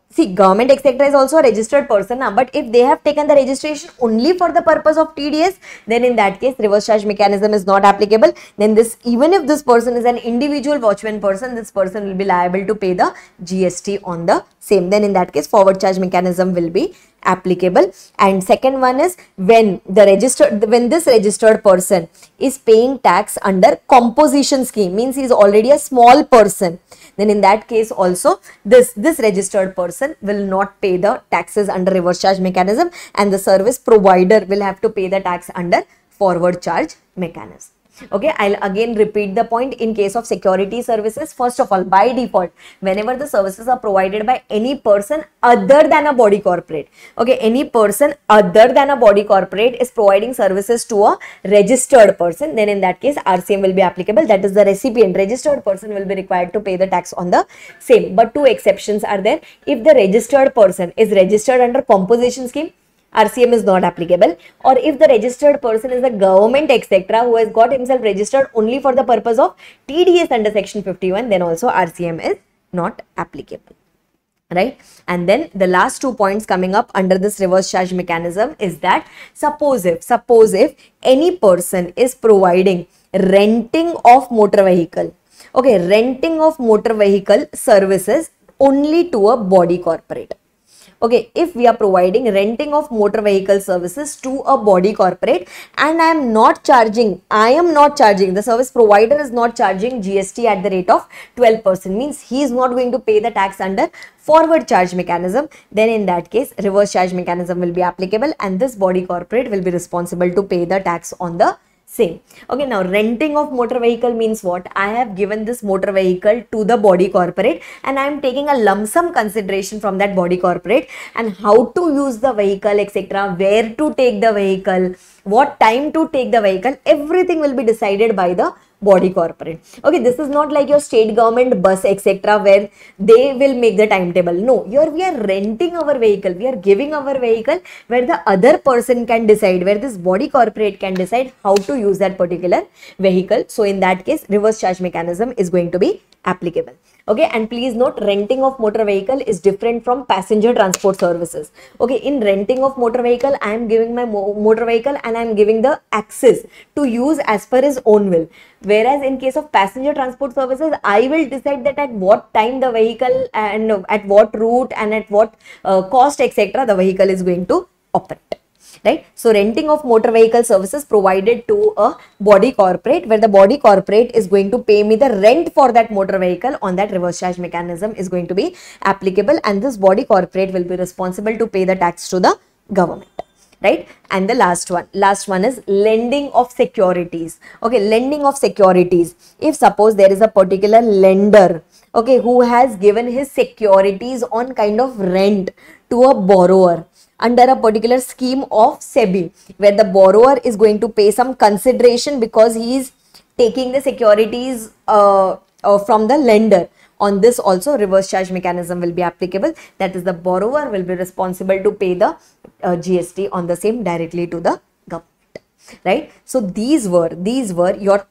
See, government etc. is also a registered person now, but if they have taken the registration only for the purpose of TDS, then in that case reverse charge mechanism is not applicable. Then this, even if this person is an individual watchman person, this person will be liable to pay the GST on the same. Then in that case forward charge mechanism will be applicable. And second one is when this registered person is paying tax under composition scheme, means he is already a small person, then in that case also this registered person will not pay the taxes under reverse charge mechanism, and the service provider will have to pay the tax under forward charge mechanism. Okay, I'll again repeat the point. In case of security services, first of all, by default, whenever the services are provided by any person other than a body corporate, okay, any person other than a body corporate is providing services to a registered person, then in that case RCM will be applicable. That is, the recipient, registered person, will be required to pay the tax on the same. But two exceptions are there. If the registered person is registered under composition scheme, RCM is not applicable. Or if the registered person is a government etc. who has got himself registered only for the purpose of TDS under section 51, then also RCM is not applicable, right? And then the last 2 points coming up under this reverse charge mechanism is that suppose if any person is providing renting of motor vehicle, okay, renting of motor vehicle services only to a body corporate. Okay, if we are providing renting of motor vehicle services to a body corporate, and I am not charging, the service provider is not charging GST at the rate of 12%, means he is not going to pay the tax under forward charge mechanism, then in that case reverse charge mechanism will be applicable, and this body corporate will be responsible to pay the tax on the same. Okay, now renting of motor vehicle means what? I have given this motor vehicle to the body corporate and I am taking a lump sum consideration from that body corporate, and how to use the vehicle etc., where to take the vehicle, what time to take the vehicle, everything will be decided by the body corporate. Okay, this is not like your state government bus etc., where they will make the timetable. No, here we are renting our vehicle, we are giving our vehicle where the other person can decide, where this body corporate can decide how to use that particular vehicle. So in that case reverse charge mechanism is going to be applicable. Okay, and please note, renting of motor vehicle is different from passenger transport services. Okay, in renting of motor vehicle, I am giving my motor vehicle and I am giving the access to use as per his own will. Whereas in case of passenger transport services, I will decide that at what time the vehicle and at what route and at what cost, etc., the vehicle is going to operate. Right? So renting of motor vehicle services provided to a body corporate, where the body corporate is going to pay me the rent for that motor vehicle, on that reverse charge mechanism is going to be applicable, and this body corporate will be responsible to pay the tax to the government. Right? And the last one is lending of securities. Okay, lending of securities. If suppose there is a particular lender, okay, who has given his securities on kind of rent to a borrower under a particular scheme of SEBI, where the borrower is going to pay some consideration because he is taking the securities from the lender. On this also reverse charge mechanism will be applicable. That is, the borrower will be responsible to pay the GST on the same directly to the government. Right? So these were your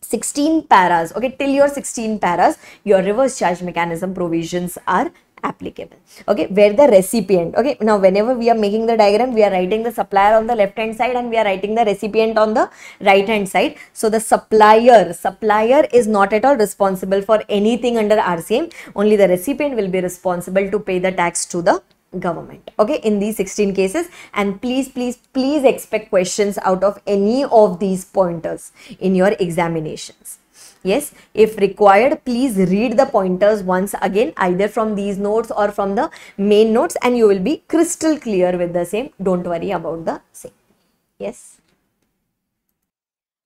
16 paras. Okay, till your 16 paras, your reverse charge mechanism provisions are applicable. Okay, where the recipient, okay, now whenever we are making the diagram, we are writing the supplier on the left hand side and we are writing the recipient on the right hand side. So the supplier is not at all responsible for anything under RCM. Only the recipient will be responsible to pay the tax to the government. Okay, in these 16 cases, and please expect questions out of any of these pointers in your examinations. Yes, if required, please read the pointers once again, either from these notes or from the main notes, and you will be crystal clear with the same. Don't worry about the same. Yes.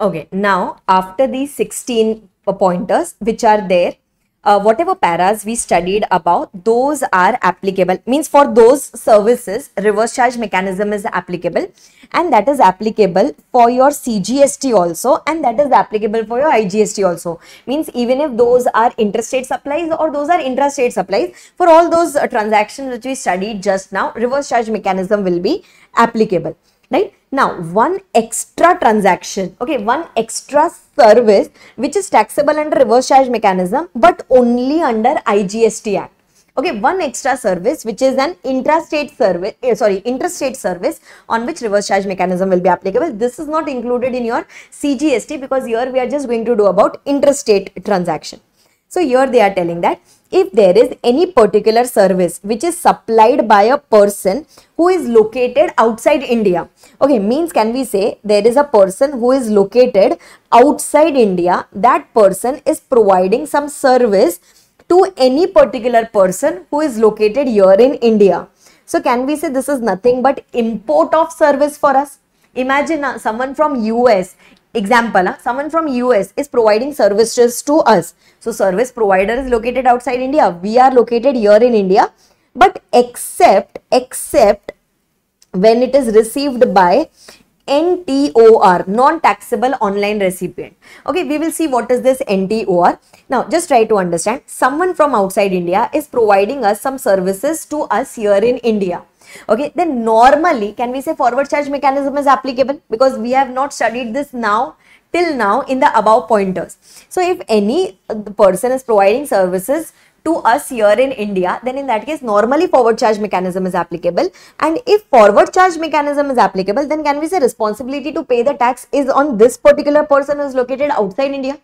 Okay, now after these 16 pointers which are there, whatever paras we studied about, those are applicable. Means for those services, reverse charge mechanism is applicable, and that is applicable for your CGST also, and that is applicable for your IGST also. Means even if those are interstate supplies or those are intrastate supplies, for all those transactions which we studied just now, reverse charge mechanism will be applicable. Right? Now, one extra transaction, okay, one extra service which is taxable under reverse charge mechanism, but only under IGST Act. Okay, one extra service which is an interstate service on which reverse charge mechanism will be applicable. This is not included in your CGST because here we are just going to do about interstate transaction. So here they are telling that if there is any particular service which is supplied by a person who is located outside India. Okay, means can we say there is a person who is located outside India, that person is providing some service to any particular person who is located here in India. So can we say this is nothing but import of service for us? Imagine someone from US. Example, someone from US is providing services to us. So service provider is located outside India. We are located here in India. But except when it is received by NTOR, non-taxable online recipient. Okay, we will see what is this NTOR. Now, just try to understand. Someone from outside India is providing us some services to us here in India. Okay, then normally can we say forward charge mechanism is applicable, because we have not studied this till now in the above pointers. So if any person is providing services to us here in India, then in that case normally forward charge mechanism is applicable. And if forward charge mechanism is applicable, then can we say responsibility to pay the tax is on this particular person who is located outside India?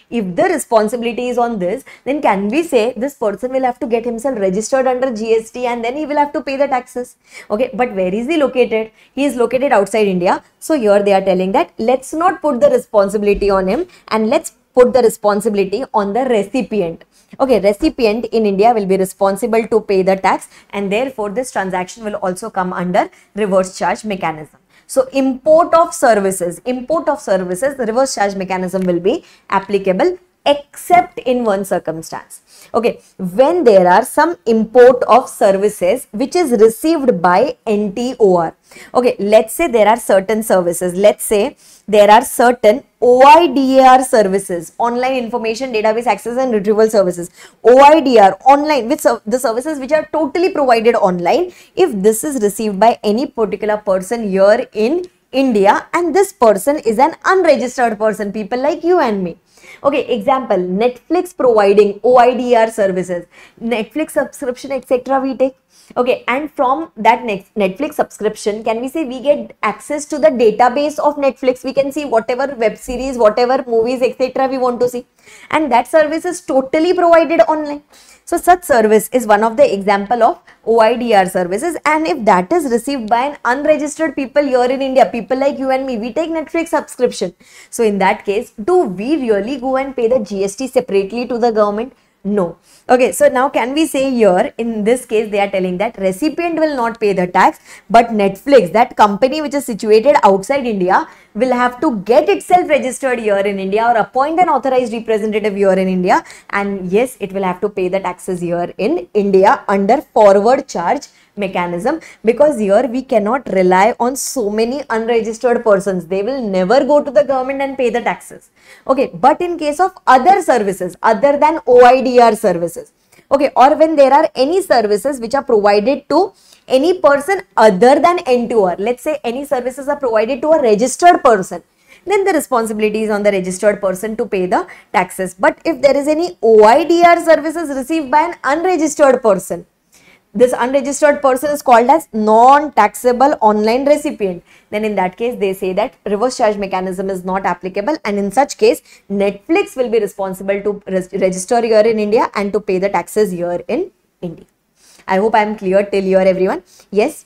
If the responsibility is on this, then can we say this person will have to get himself registered under GST and then he will have to pay the taxes? Okay, but where is he located? He is located outside India. So here they are telling that let's not put the responsibility on him and let's put the responsibility on the recipient. Okay, recipient in India will be responsible to pay the tax, and therefore this transaction will also come under reverse charge mechanism. So import of services, the reverse charge mechanism will be applicable except in one circumstance. Okay, when there are some import of services which is received by NTOR. Okay, let's say there are certain services. Let's say there are certain OIDR services, online information database access and retrieval services. OIDR, online, which the services which are totally provided online. If this is received by any particular person here in India and this person is an unregistered person, people like you and me. Okay, example, Netflix providing OIDR services, Netflix subscription, etc. we take. Okay, and from that next Netflix subscription, can we say we get access to the database of Netflix? We can see whatever web series, whatever movies, etc. we want to see, and that service is totally provided online. So such service is one of the example of OIDR services, and if that is received by an unregistered people here in India, people like you and me, we take Netflix subscription. So in that case, do we really go and pay the GST separately to the government? No. Okay, so now can we say here, in this case, they are telling that recipient will not pay the tax, but Netflix, that company which is situated outside India, will have to get itself registered here in India or appoint an authorized representative here in India, and yes, it will have to pay the taxes here in India under forward charge mechanism, because here we cannot rely on so many unregistered persons. They will never go to the government and pay the taxes. Okay, but in case of other services other than OIDR services, okay, or when there are any services which are provided to any person other than N2R, let's say any services are provided to a registered person, then the responsibility is on the registered person to pay the taxes. But if there is any OIDR services received by an unregistered person, this unregistered person is called as non-taxable online recipient. Then in that case, they say that reverse charge mechanism is not applicable, and in such case, Netflix will be responsible to register here in India and to pay the taxes here in India. I hope I am clear till here, everyone. Yes.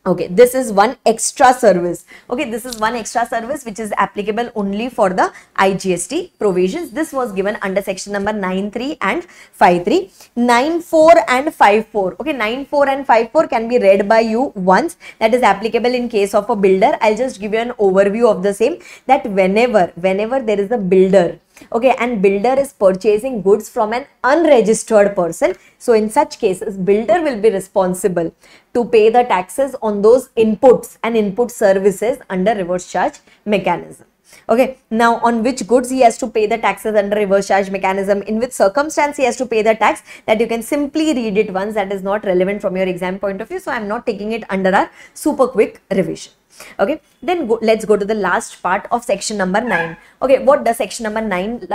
Okay, this is one extra service. Okay, this is one extra service which is applicable only for the IGST provisions. This was given under section number 9.3 and 5.3. 9.4 and 5.4. Okay, 9.4 and 5.4 can be read by you once. That is applicable in case of a builder. I'll just give you an overview of the same, that whenever there is a builder, okay, and builder is purchasing goods from an unregistered person, so in such cases, builder will be responsible to pay the taxes on those inputs and input services under reverse charge mechanism. Okay, now on which goods he has to pay the taxes under reverse charge mechanism, in which circumstance he has to pay the tax, that you can simply read it once. That is not relevant from your exam point of view, so I am not taking it under our super quick revision. Okay, then let's go to the last part of section number 9. Okay, what does section number 9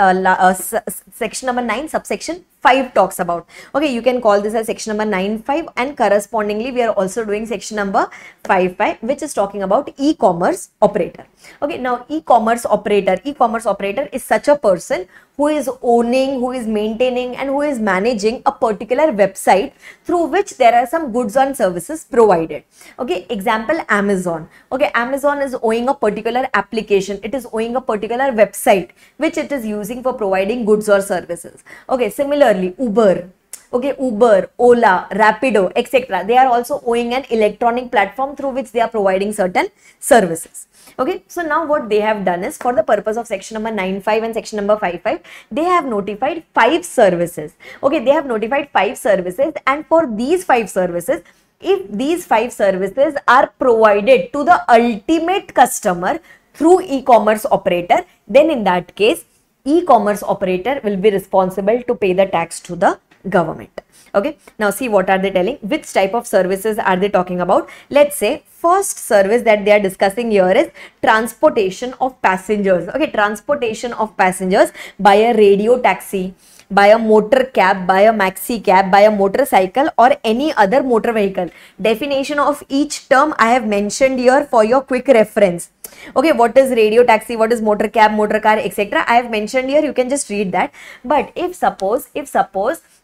subsection 5 talks about? Okay, you can call this as section number 9.5, and correspondingly we are also doing section number 5.5, which is talking about e-commerce operator. Okay, now e-commerce operator is such a person who is owning, who is maintaining, and who is managing a particular website through which there are some goods and services provided. Okay, example, Amazon. Okay, Amazon is owning a particular application, it is owning a particular website which it is using for providing goods or services. Okay, similarly, Uber. Okay, Uber, Ola, Rapido, etc. They are also owning an electronic platform through which they are providing certain services. Okay, so now what they have done is, for the purpose of section number 9.5 and section number 5.5, they have notified 5 services. Okay, they have notified 5 services, and for these 5 services, if these 5 services are provided to the ultimate customer through e-commerce operator, then in that case, e-commerce operator will be responsible to pay the tax to the government. Okay, now see what are they telling, which type of services are they talking about. Let's say first service that they are discussing here is transportation of passengers. Okay, transportation of passengers by a radio taxi, by a motor cab, by a maxi cab, by a motorcycle, or any other motor vehicle. Definition of each term I have mentioned here for your quick reference. Okay, what is radio taxi, what is motor cab, motor car, etc. I have mentioned here, you can just read that. But if suppose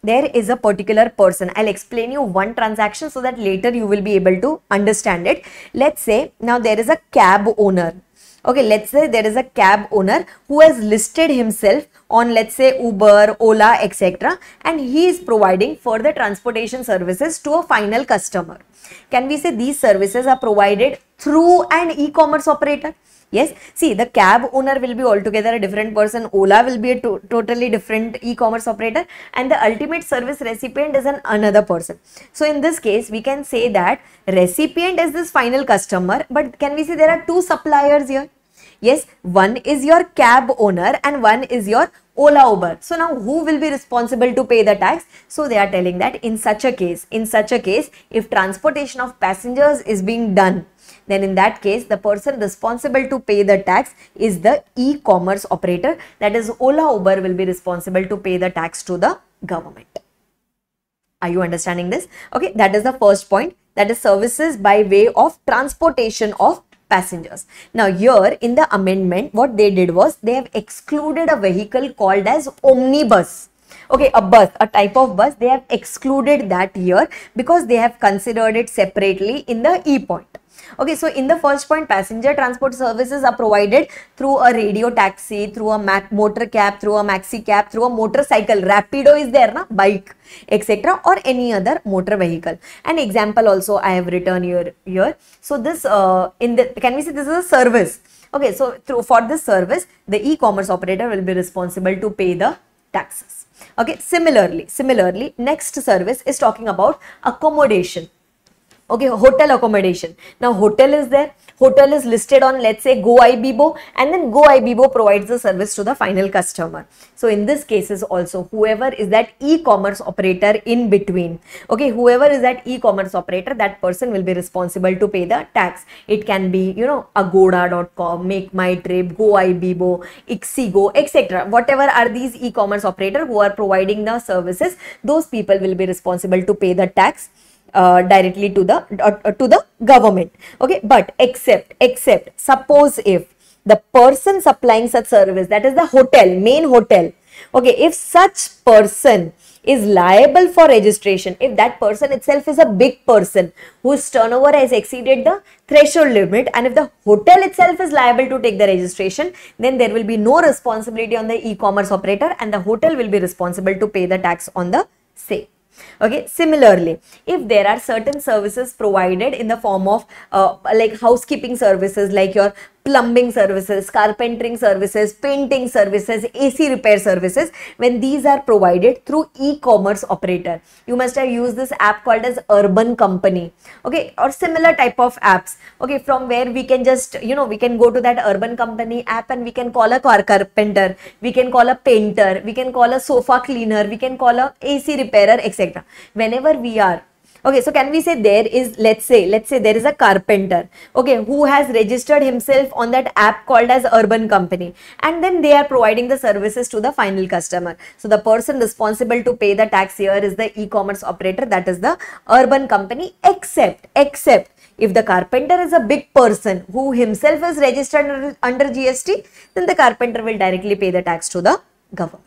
there is a particular person, I'll explain you one transaction so that later you will be able to understand it. Let's say now there is a cab owner. Okay, let's say there is a cab owner who has listed himself on, let's say, Uber, Ola, etc. and he is providing further transportation services to a final customer. Can we say these services are provided through an e-commerce operator? Yes, see, the cab owner will be altogether a different person, Ola will be a totally different e-commerce operator, and the ultimate service recipient is another person. So in this case, we can say that recipient is this final customer, but can we say there are 2 suppliers here? Yes, one is your cab owner and one is your Ola Uber. So now who will be responsible to pay the tax? So they are telling that in such a case, if transportation of passengers is being done then in that case the person responsible to pay the tax is the e-commerce operator, that is Ola, Uber will be responsible to pay the tax to the government. Are you understanding this? Okay, that is the first point, that is services by way of transportation of passengers. Now here in the amendment what they did was they have excluded a vehicle called as omnibus. Okay, a bus, a type of bus, they have excluded that here because they have considered it separately in the E point. Okay, so in the first point, passenger transport services are provided through a radio taxi, through a motor cab, through a maxi cab, through a motorcycle. Rapido is there, na? Bike, etc., or any other motor vehicle. An example also I have written here. So this can we say this is a service? Okay, so for this service, the e-commerce operator will be responsible to pay the taxes. Okay, similarly, next service is talking about accommodation. Okay, hotel accommodation. Now hotel is there, hotel is listed on, let's say, GoIbibo, and then GoIbibo provides the service to the final customer. So in this cases also, whoever is that e-commerce operator in between, okay, whoever is that e-commerce operator, that person will be responsible to pay the tax. It can be, you know, agoda.com, Make My Trip, GoIbibo, Ixigo, etc. Whatever are these e-commerce operator who are providing the services, those people will be responsible to pay the tax directly to the government. Okay, but except suppose if the person supplying such service, that is the hotel, main hotel, okay, if such person is liable for registration, if that person itself is a big person whose turnover has exceeded the threshold limit, and if the hotel itself is liable to take the registration, then there will be no responsibility on the e-commerce operator and the hotel will be responsible to pay the tax on the same. Okay, similarly, if there are certain services provided in the form of like housekeeping services, like your plumbing services, carpentering services, painting services, AC repair services, when these are provided through e-commerce operator, you must have used this app called as Urban Company, okay, or similar type of apps, okay, from where we can just, you know, we can go to that Urban Company app and we can call a car carpenter, we can call a painter, we can call a sofa cleaner, we can call a AC repairer, etc. Whenever we are, okay, so can we say there is, let's say there is a carpenter, okay, who has registered himself on that app called as Urban Company, and then they are providing the services to the final customer. So the person responsible to pay the tax here is the e-commerce operator, that is the Urban Company, except if the carpenter is a big person who himself is registered under GST, then the carpenter will directly pay the tax to the government.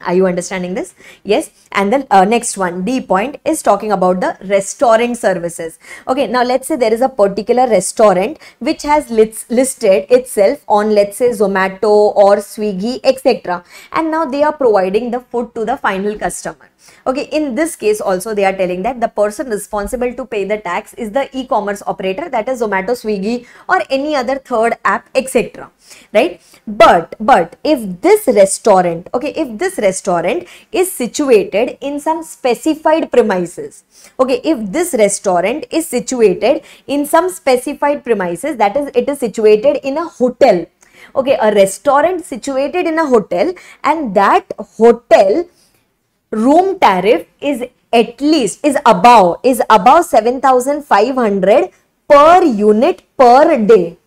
Are you understanding this? Yes. And then next one, D point, is talking about the restaurant services. Okay, now let's say there is a particular restaurant which has listed itself on, let's say, Zomato or Swiggy, etc. And now they are providing the food to the final customer. Okay, in this case also they are telling that the person responsible to pay the tax is the e-commerce operator, that is Zomato, Swiggy, or any other third app, etc. Right? But if this restaurant, okay, if this restaurant is situated in some specified premises, okay, if this restaurant is situated in some specified premises, that is, it is situated in a hotel, okay, a restaurant situated in a hotel, and that hotel room tariff is at least above 7,500 per unit per day.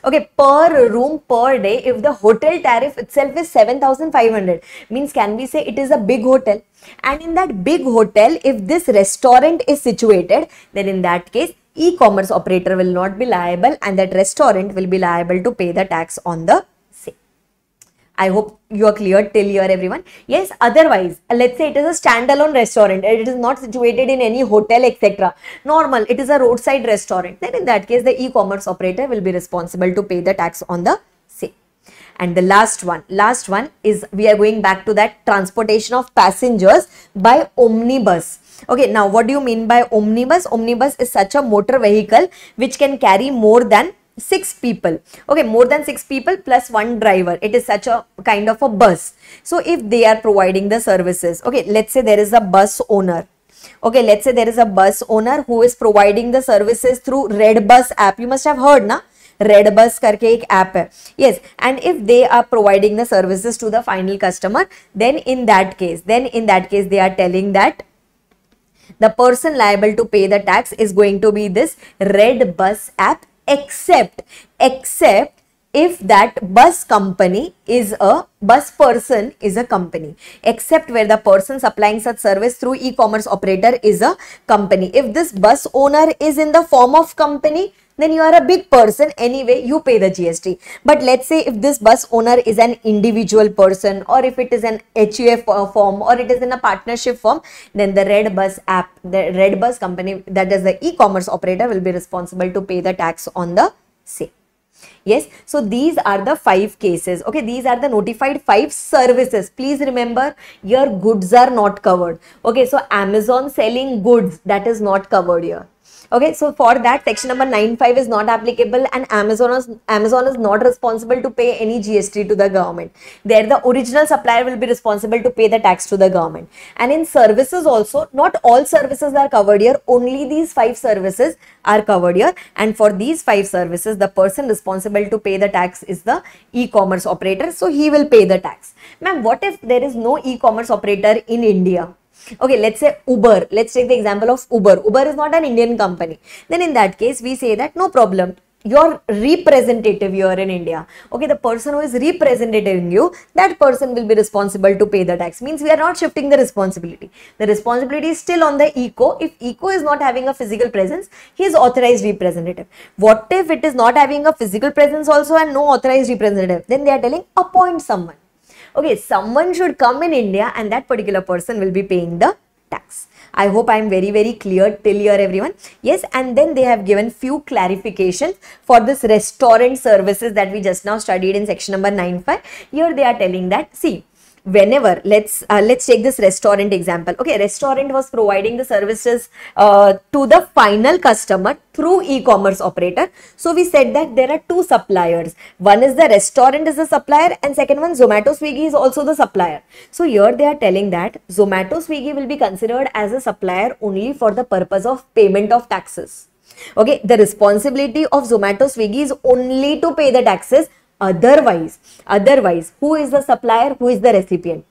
Okay, per room per day, if the hotel tariff itself is 7,500, means can we say it is a big hotel? And in that big hotel, if this restaurant is situated, then in that case, e-commerce operator will not be liable and that restaurant will be liable to pay the tax on the same. I hope you are clear till here, everyone. Yes, otherwise, let's say it is a standalone restaurant, it is not situated in any hotel, etc. Normal, it is a roadside restaurant. Then in that case, the e-commerce operator will be responsible to pay the tax on the same. And the last one is, we are going back to that transportation of passengers by omnibus. Okay, now what do you mean by omnibus? Omnibus is such a motor vehicle which can carry more than 6 people. Okay, more than 6 people plus 1 driver. It is such a kind of a bus. So if they are providing the services, okay, let's say there is a bus owner. Okay, let's say there is a bus owner who is providing the services through Redbus app. You must have heard, na? Redbus karke ek app hai. Yes, and if they are providing the services to the final customer, then in that case they are telling that The person liable to pay the tax is going to be this Red Bus app, except if that bus company is a bus person is a company, except where the person supplying such service through e-commerce operator is a company. If this bus owner is in the form of company, then you are a big person anyway, you pay the GST. But let's say if this bus owner is an individual person, or if it is an HUF form, or it is in a partnership form, then the Red Bus app, the Red Bus company, that is the e-commerce operator, will be responsible to pay the tax on the same. Yes, so these are the 5 cases. Okay, these are the notified 5 services. Please remember, your goods are not covered. Okay, so Amazon selling goods, that is not covered here. Okay, so for that, section number 9(5) is not applicable, and Amazon is not responsible to pay any GST to the government. There, the original supplier will be responsible to pay the tax to the government. And in services also, not all services are covered here. Only these 5 services are covered here. And for these 5 services, the person responsible to pay the tax is the e-commerce operator. So he will pay the tax. Ma'am, what if there is no e-commerce operator in India? Okay, let's say Uber. Let's take the example of Uber. Uber is not an Indian company. Then in that case, we say that no problem. Your representative here in India. Okay, the person who is representing you, that person will be responsible to pay the tax. Means we are not shifting the responsibility. The responsibility is still on the ECO. If ECO is not having a physical presence, he is authorized representative. What if it is not having a physical presence also and no authorized representative? Then they are telling appoint someone. Okay, someone should come in India and that particular person will be paying the tax. I hope I am very clear till here, everyone. Yes, and then they have given few clarifications for this restaurant services that we just now studied in section number 9(5). Here they are telling that, see, whenever, let's take this restaurant example. Okay, restaurant was providing the services to the final customer through e-commerce operator. So we said that there are 2 suppliers. One is the restaurant is the supplier, and second one Zomato Swiggy is also the supplier. So here they are telling that Zomato Swiggy will be considered as a supplier only for the purpose of payment of taxes. Okay, the responsibility of Zomato Swiggy is only to pay the taxes. Otherwise, who is the supplier, who is the recipient?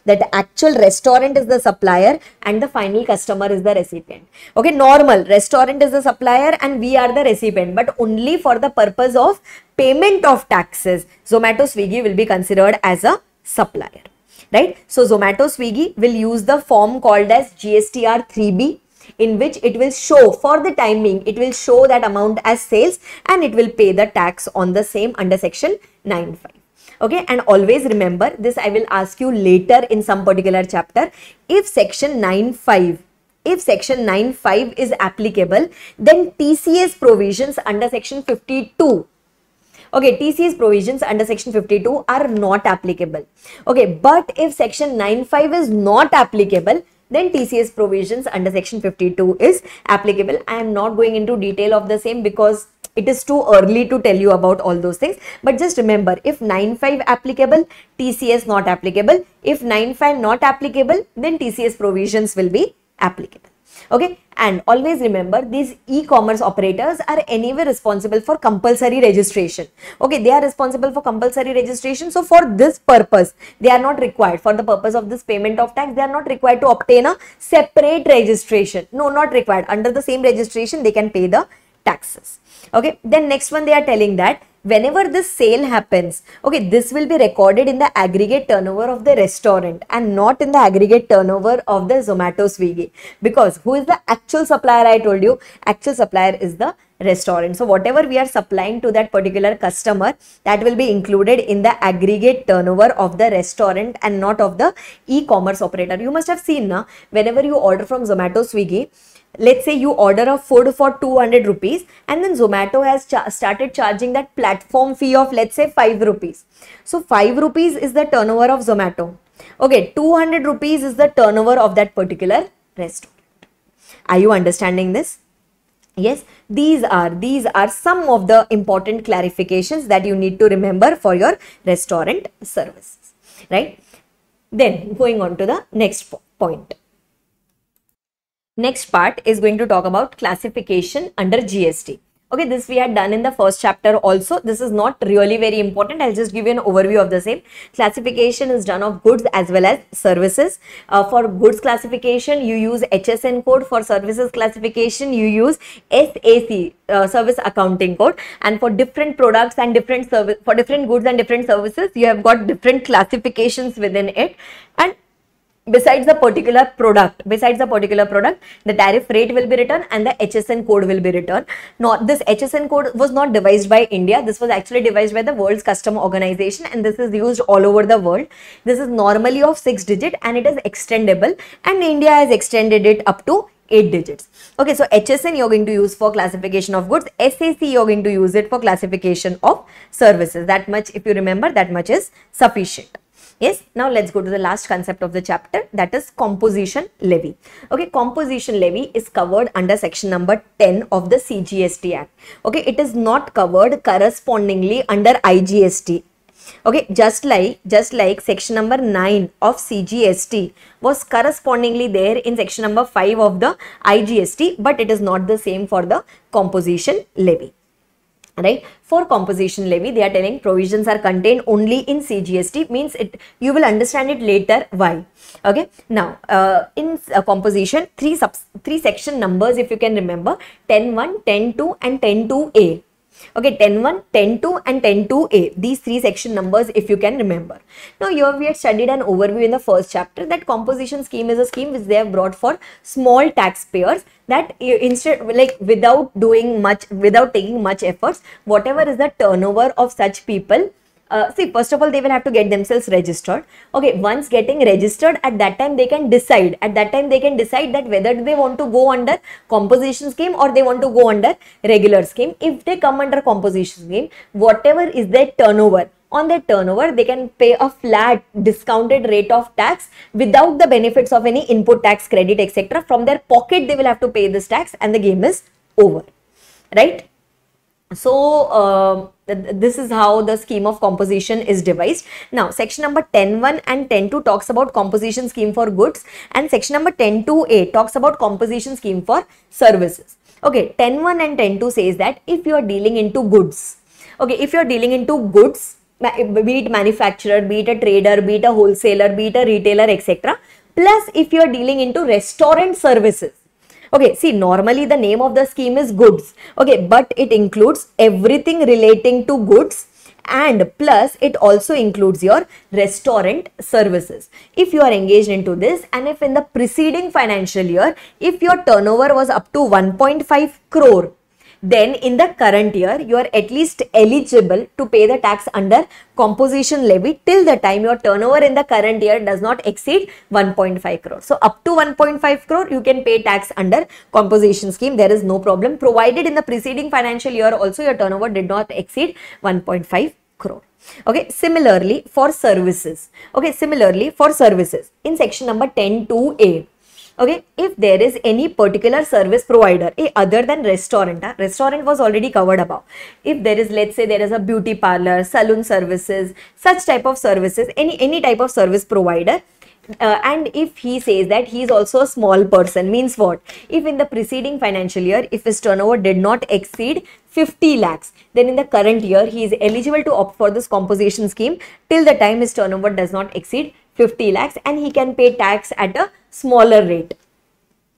That actual restaurant is the supplier and the final customer is the recipient. Okay, normal restaurant is the supplier and we are the recipient, but only for the purpose of payment of taxes, Zomato Swiggy will be considered as a supplier, right? So Zomato Swiggy will use the form called as GSTR 3B, in which it will show for the timing, it will show that amount as sales and it will pay the tax on the same under section 9(5). Okay, and always remember this, I will ask you later in some particular chapter. If section 9(5) is applicable, then TCS provisions under section 52. Okay, TCS provisions under section 52 are not applicable. Okay, but if section 9(5) is not applicable, then TCS provisions under section 52 is applicable. I am not going into detail of the same because it is too early to tell you about all those things. But just remember, if 9(5) applicable, TCS not applicable. If 9(5) not applicable, then TCS provisions will be applicable. Okay, and always remember, these e-commerce operators are anyway responsible for compulsory registration. Okay, they are responsible for compulsory registration. So for this purpose, they are not required, for the purpose of this payment of tax, they are not required to obtain a separate registration. No, not required. Under the same registration, they can pay the taxes. Okay, then next one, they are telling that whenever this sale happens, okay, this will be recorded in the aggregate turnover of the restaurant and not in the aggregate turnover of the Zomato Swiggy. Because who is the actual supplier? I told you, actual supplier is the restaurant. So whatever we are supplying to that particular customer, that will be included in the aggregate turnover of the restaurant and not of the e-commerce operator. You must have seen, na, whenever you order from Zomato Swiggy, let's say you order a food for 200 rupees and then Zomato has started charging that platform fee of, let's say, 5 rupees. So 5 rupees is the turnover of Zomato. Okay, 200 rupees is the turnover of that particular restaurant. Are you understanding this? Yes, these are some of the important clarifications that you need to remember for your restaurant services, right? Then going on to the next point. Next part is going to talk about classification under GST. Okay, this we had done in the first chapter also. This is not really very important. I'll just give you an overview of the same. Classification is done of goods as well as services. For goods classification, you use HSN code. For services classification, you use SAC, service accounting code. And for different products and different service, for different goods and different services, you have got different classifications within it. And besides the particular product, the tariff rate will be written and the HSN code will be written. Not this HSN code was not devised by India. This was actually devised by the World's Custom Organization, and this is used all over the world. This is normally of 6 digit and it is extendable, and India has extended it up to 8 digits. Okay, so HSN you're going to use for classification of goods. SAC you're going to use it for classification of services. That much, if you remember, that much is sufficient. Yes, now let's go to the last concept of the chapter, that is composition levy. Okay, composition levy is covered under section number 10 of the CGST Act. Okay, it is not covered correspondingly under IGST. Okay, just like section number 9 of CGST was correspondingly there in section number 5 of the IGST, but it is not the same for the composition levy. Right, for composition levy they are telling provisions are contained only in CGST, means it, you will understand it later why. Okay, now in composition, three section numbers, if you can remember, 10.1, 10.2 and 10.2a. Okay, 10.1, 10.2 and 10.2a, these 3 section numbers, if you can remember. Now here we had studied an overview in the first chapter that composition scheme is a scheme which they have brought for small taxpayers, that instead, like without taking much efforts, whatever is the turnover of such people, see, first of all, they will have to get themselves registered. Okay, once getting registered, at that time they can decide that whether they want to go under composition scheme or they want to go under regular scheme. If they come under composition scheme, whatever is their turnover, on their turnover they can pay a flat discounted rate of tax without the benefits of any input tax credit, etc. From their pocket they will have to pay this tax and the game is over, right? So this is how the scheme of composition is devised. Now section number 10.1 and 10.2 talks about composition scheme for goods, and section number 10.2a talks about composition scheme for services. Okay, 10.1 and 10.2 says that if you are dealing into goods, okay, if you are dealing into goods, be it manufacturer, be it a trader, be it a wholesaler, be it a retailer, etc. Plus if you are dealing into restaurant services. Okay, see, normally the name of the scheme is goods. Okay, but it includes everything relating to goods, and plus it also includes your restaurant services. If you are engaged into this, and if in the preceding financial year, if your turnover was up to 1.5 crore, then in the current year you are at least eligible to pay the tax under composition levy till the time your turnover in the current year does not exceed 1.5 crore. So up to 1.5 crore you can pay tax under composition scheme. There is no problem, provided in the preceding financial year also your turnover did not exceed 1.5 crore. Okay, similarly for services. Okay, similarly for services in section number 10.2a. Okay, if there is any particular service provider other than restaurant, restaurant was already covered above. If there is, let's say there is a beauty parlor, salon services, such type of services, any type of service provider, and if he says that he is also a small person, means what? If in the preceding financial year, if his turnover did not exceed 50 lakhs, then in the current year he is eligible to opt for this composition scheme till the time his turnover does not exceed 50 lakhs, and he can pay tax at a smaller rate.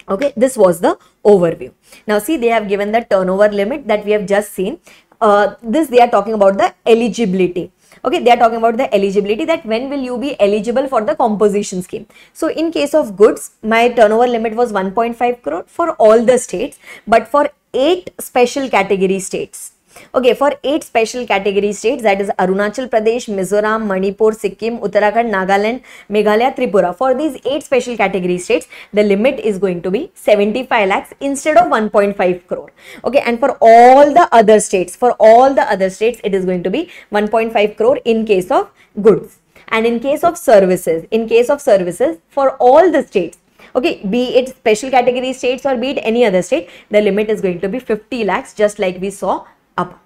Okay, this was the overview. Now see, they have given the turnover limit that we have just seen. This they are talking about the eligibility. Okay, they are talking about the eligibility, that when will you be eligible for the composition scheme. So in case of goods, my turnover limit was 1.5 crore for all the states, but for 8 special category states. Okay, for 8 special category states, that is Arunachal Pradesh, Mizoram, Manipur, Sikkim, Uttarakhand, Nagaland, Meghalaya, Tripura. For these 8 special category states, the limit is going to be 75 lakhs instead of 1.5 crore. Okay, and for all the other states, it is going to be 1.5 crore in case of goods. And in case of services, for all the states, okay, be it special category states or be it any other state, the limit is going to be 50 lakhs, just like we saw up.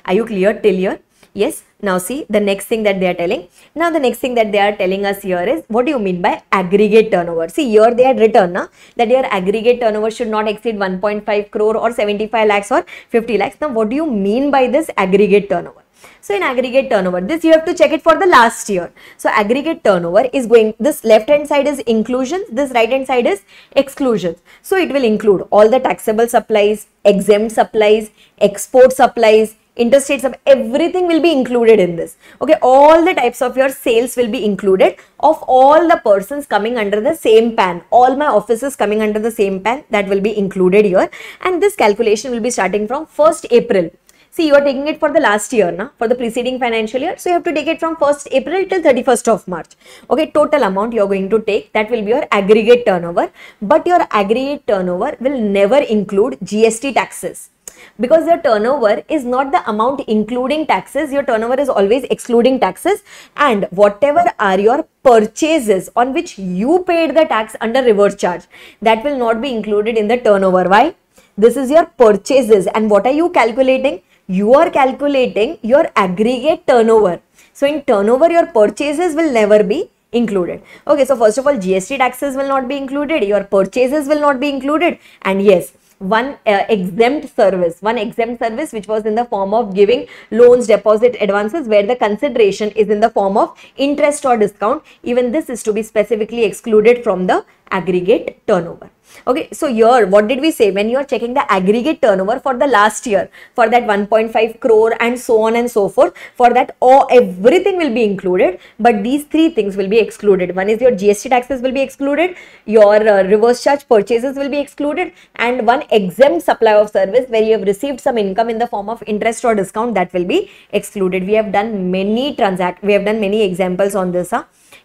Are you clear till here? Yes. Now see the next thing that they are telling. Now the next thing that they are telling us here is, what do you mean by aggregate turnover? See, here they had written that your aggregate turnover should not exceed 1.5 crore or 75 lakhs or 50 lakhs. Now what do you mean by this aggregate turnover? So in aggregate turnover, this you have to check it for the last year. So aggregate turnover is going, this left hand side is inclusions, this right hand side is exclusions. So it will include all the taxable supplies, exempt supplies, export supplies, interstate supplies, everything will be included in this. Okay, all the types of your sales will be included of all the persons coming under the same PAN. All my offices coming under the same PAN, that will be included here. And this calculation will be starting from 1st April. See, you are taking it for the last year, na? For the preceding financial year. So, you have to take it from 1st April till 31st of March. Okay, total amount you are going to take, that will be your aggregate turnover. But your aggregate turnover will never include GST taxes. Because your turnover is not the amount including taxes, your turnover is always excluding taxes, and whatever are your purchases on which you paid the tax under reverse charge, that will not be included in the turnover. Why? This is your purchases, and what are you calculating? You are calculating your aggregate turnover. So in turnover, your purchases will never be included. Okay, so first of all, GST taxes will not be included, your purchases will not be included, and yes, one exempt service which was in the form of giving loans, deposit, advances, where the consideration is in the form of interest or discount, even this is to be specifically excluded from the aggregate turnover. Okay, so here what did we say? When you are checking the aggregate turnover for the last year, for that 1.5 crore and so on and so forth, for that everything will be included, but these three things will be excluded. One is your GST taxes will be excluded, your reverse charge purchases will be excluded, and one exempt supply of service where you have received some income in the form of interest or discount, that will be excluded. We have done many examples on this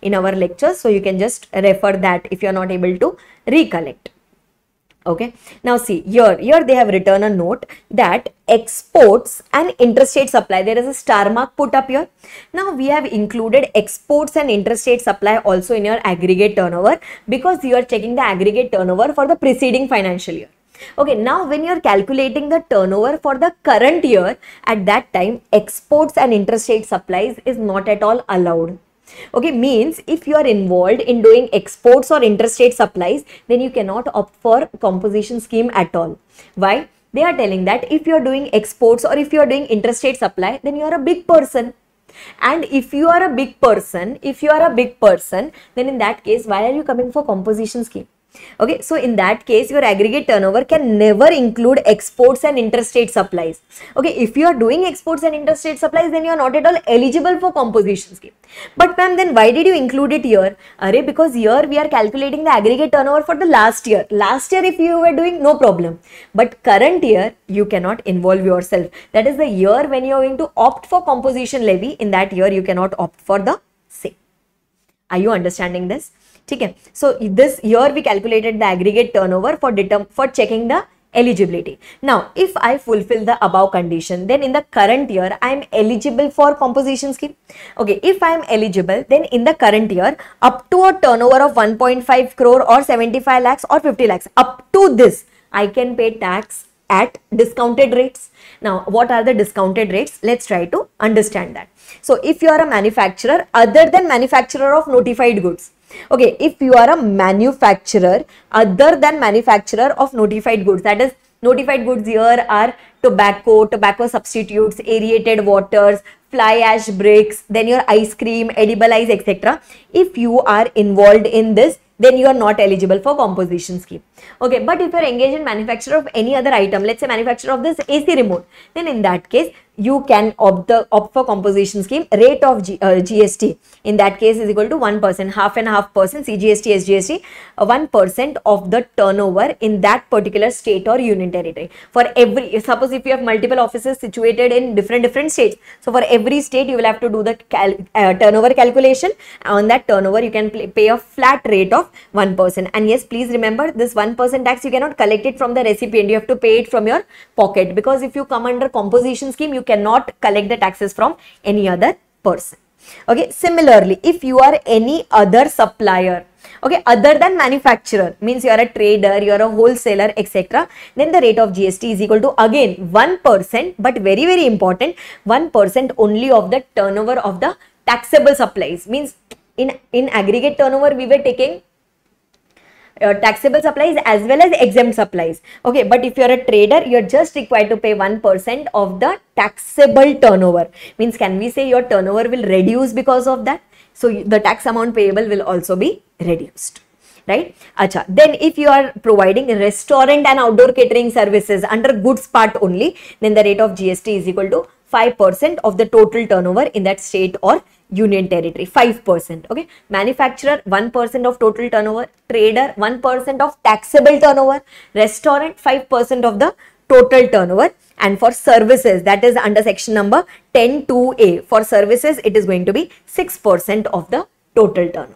in our lectures, so you can just refer that if you are not able to recollect. Okay, now see here they have written a note that exports and interstate supply, there is a star mark put up here. Now we have included exports and interstate supply also in your aggregate turnover, because you are checking the aggregate turnover for the preceding financial year. Okay, now when you are calculating the turnover for the current year, at that time exports and interstate supplies is not at all allowed. Okay, means if you are involved in doing exports or interstate supplies, then you cannot opt for composition scheme at all. Why? They are telling that if you are doing exports or if you are doing interstate supply, then you are a big person. And if you are a big person, then in that case, why are you coming for composition scheme? Okay, so in that case, your aggregate turnover can never include exports and interstate supplies. Okay, if you are doing exports and interstate supplies, then you are not at all eligible for composition scheme. But ma'am, then why did you include it here? Because here we are calculating the aggregate turnover for the last year. Last year if you were doing, no problem. But current year, you cannot involve yourself. That is the year when you are going to opt for composition levy. In that year, you cannot opt for the same. Are you understanding this? Okay. So this here we calculated the aggregate turnover for checking the eligibility. Now, if I fulfill the above condition, then in the current year, I am eligible for composition scheme. Okay, if I am eligible, then in the current year, up to a turnover of 1.5 crore or 75 lakhs or 50 lakhs, up to this, I can pay tax at discounted rates. Now, what are the discounted rates? Let's try to understand that. So, if you are a manufacturer other than manufacturer of notified goods, okay, if you are a manufacturer other than manufacturer of notified goods, that is notified goods here are tobacco substitutes, aerated waters, fly ash bricks, then your ice cream, edible ice, etc. If you are involved in this, then you are not eligible for composition scheme. Okay, but if you are engaged in manufacture of any other item, let's say manufacture of this AC remote, then in that case, you can opt for composition scheme. Rate of GST in that case is equal to 1%, half and half percent, CGST, SGST, 1% of the turnover in that particular state or union territory. For every, suppose if you have multiple offices situated in different states, so for every state you will have to do the turnover calculation. On that turnover you can pay a flat rate of 1%. And yes, please remember this 1% tax, you cannot collect it from the recipient, you have to pay it from your pocket, because if you come under composition scheme, you cannot collect the taxes from any other person. Okay, similarly, if you are any other supplier, Okay, other than manufacturer, means you are a trader, you are a wholesaler, etc., then the rate of GST is equal to again 1%, but very very important, 1% only of the turnover of the taxable supplies. Means in aggregate turnover we were taking taxable supplies as well as exempt supplies. Okay, but if you're a trader, you're just required to pay 1% of the taxable turnover. Means can we say your turnover will reduce because of that? So the tax amount payable will also be reduced, right? Acha. Then if you are providing restaurant and outdoor catering services under goods part only, then the rate of GST is equal to 5% of the total turnover in that state or union territory. 5%. Okay, manufacturer 1% of total turnover, trader 1% of taxable turnover, restaurant 5% of the total turnover, and for services, that is under section number 10(2)(a), for services it is going to be 6% of the total turnover.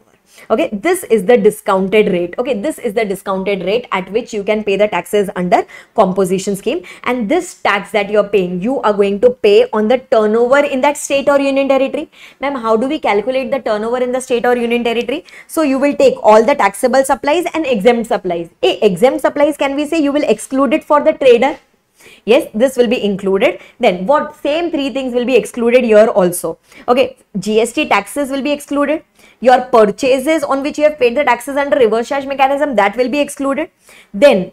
Okay, this is the discounted rate. Okay, this is the discounted rate at which you can pay the taxes under composition scheme, and this tax that you are paying, you are going to pay on the turnover in that state or union territory. Ma'am, how do we calculate the turnover in the state or union territory? So you will take all the taxable supplies and exempt supplies. Exempt supplies, can we say you will exclude it for the trader? Yes, this will be included. Then what same three things will be excluded here also. Okay, GST taxes will be excluded. Your purchases on which you have paid the taxes under reverse charge mechanism, that will be excluded. Then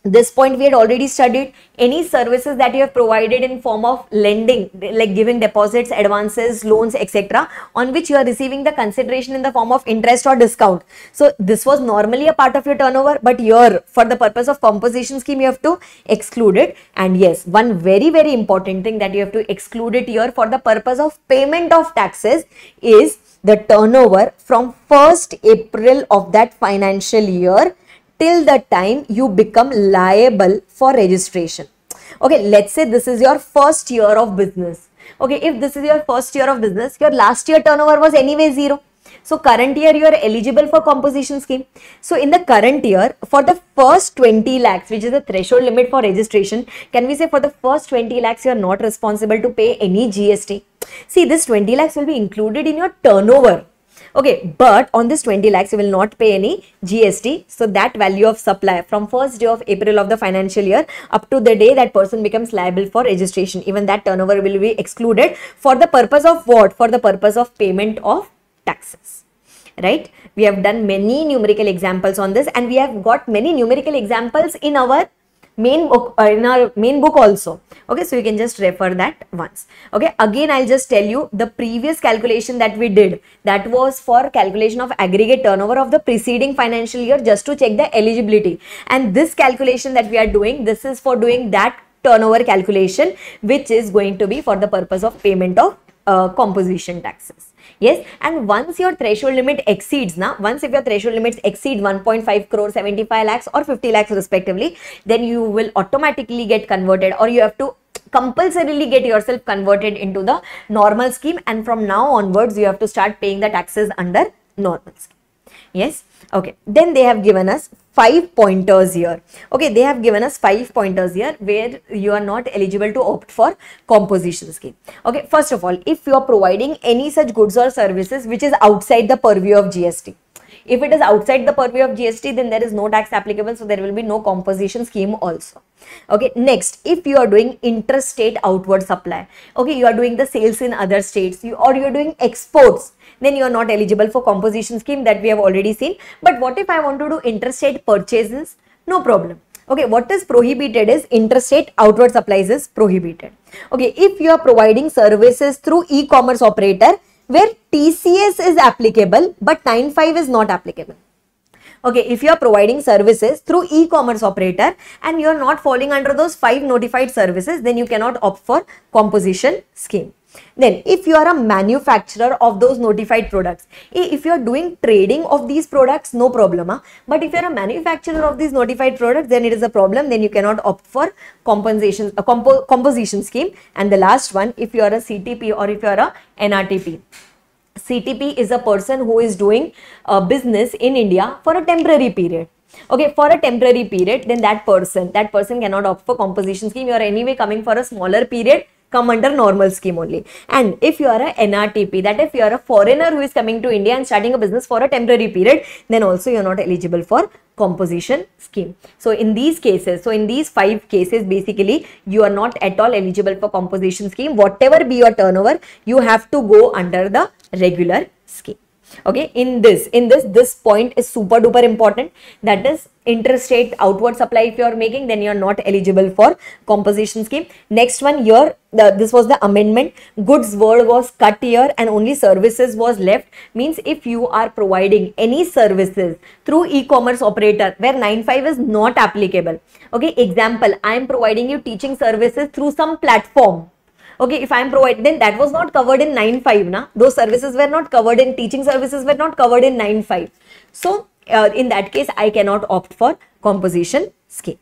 this point we had already studied. Any services that you have provided in form of lending, like giving deposits, advances, loans, etc., on which you are receiving the consideration in the form of interest or discount. So this was normally a part of your turnover, but here for the purpose of composition scheme you have to exclude it. And yes, one very very important thing that you have to exclude it here for the purpose of payment of taxes is the turnover from 1st April of that financial year till the time you become liable for registration. Okay, let's say this is your first year of business. Okay, if this is your first year of business, your last year turnover was anyway 0. So current year you are eligible for composition scheme. So in the current year, for the first 20 lakhs, which is the threshold limit for registration, can we say for the first 20 lakhs you are not responsible to pay any GST? See, this 20 lakhs will be included in your turnover. Okay, but on this 20 lakhs, you will not pay any GST. So that value of supply from first day of April of the financial year up to the day that person becomes liable for registration, even that turnover will be excluded for the purpose of what? For the purpose of payment of taxes, right? We have done many numerical examples on this, and we have got many numerical examples in our main book also. Okay, so you can just refer that once. Okay, again I'll just tell you the previous calculation that we did, that was for calculation of aggregate turnover of the preceding financial year, just to check the eligibility. And this calculation that we are doing, this is for doing that turnover calculation, which is going to be for the purpose of payment of composition taxes. Yes, and once your threshold limit exceeds, once if your threshold limits exceed 1.5 crore, 75 lakhs or 50 lakhs respectively, then you will automatically get converted, or you have to compulsorily get yourself converted into the normal scheme, and from now onwards you have to start paying the taxes under normal scheme. Yes, okay. Then they have given us 5 pointers here. Okay, they have given us 5 pointers here where you are not eligible to opt for composition scheme. Okay, first of all, if you are providing any such goods or services which is outside the purview of GST. If it is outside the purview of GST, then there is no tax applicable, so there will be no composition scheme also. Okay, next, if you are doing interstate outward supply, okay, you are doing the sales in other states, or you are doing exports, then you are not eligible for composition scheme, that we have already seen. But what if I want to do interstate purchases? No problem. Okay, what is prohibited is interstate outward supplies is prohibited. Okay, if you are providing services through e-commerce operator where TCS is applicable but 9(5) is not applicable. Okay, if you are providing services through e-commerce operator and you are not falling under those 5 notified services, then you cannot opt for composition scheme. Then if you are a manufacturer of those notified products, if you are doing trading of these products, no problem. But if you are a manufacturer of these notified products, then it is a problem, then you cannot opt for composition scheme. And the last one, if you are a CTP or if you are a NRTP. CTP is a person who is doing business in India for a temporary period. Okay, for a temporary period, then that person cannot opt for composition scheme. You are anyway coming for a smaller period, come under normal scheme only. And if you are a NRTP, that if you are a foreigner who is coming to India and starting a business for a temporary period, then also you are not eligible for composition scheme. So in these cases, so in these 5 cases, basically you are not at all eligible for composition scheme. Whatever be your turnover, you have to go under the regular scheme. Okay, in this point is super duper important. That is, interstate outward supply if you are making, then you are not eligible for composition scheme. Next one here, this was the amendment. Goods word was cut here and only services was left. Means if you are providing any services through e-commerce operator where 9(5) is not applicable. Okay, example, I am providing you teaching services through some platform. Okay, if I am providing, then that was not covered in 9(5). Na? Those services were not covered in, teaching services were not covered in 9(5). So, in that case, I cannot opt for composition scheme,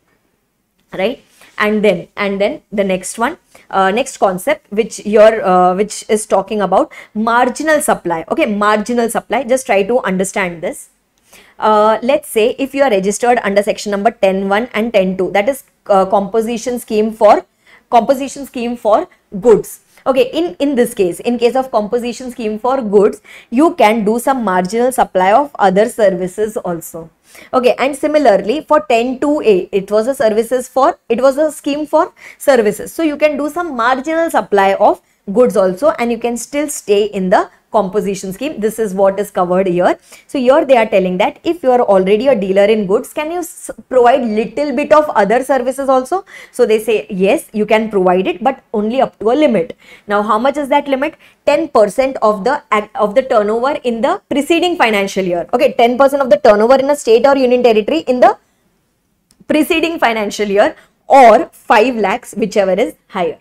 right? And then the next one, next concept, which is talking about marginal supply. Okay, marginal supply. Just try to understand this. Let's say if you are registered under section number 10(1) and 10(2), that is composition scheme for goods. Okay, in this case, in case of composition scheme for goods, you can do some marginal supply of other services also. Okay, and similarly for 10(2)(a), it was a scheme for services. So you can do some marginal supply of goods also, and you can still stay in the composition scheme. This is what is covered here. So here they are telling that if you are already a dealer in goods, can you provide little bit of other services also? So they say yes, you can provide it, but only up to a limit. Now how much is that limit? 10% of the turnover in the preceding financial year. Okay, 10% of the turnover in a state or union territory in the preceding financial year, or 5 lakhs, whichever is higher.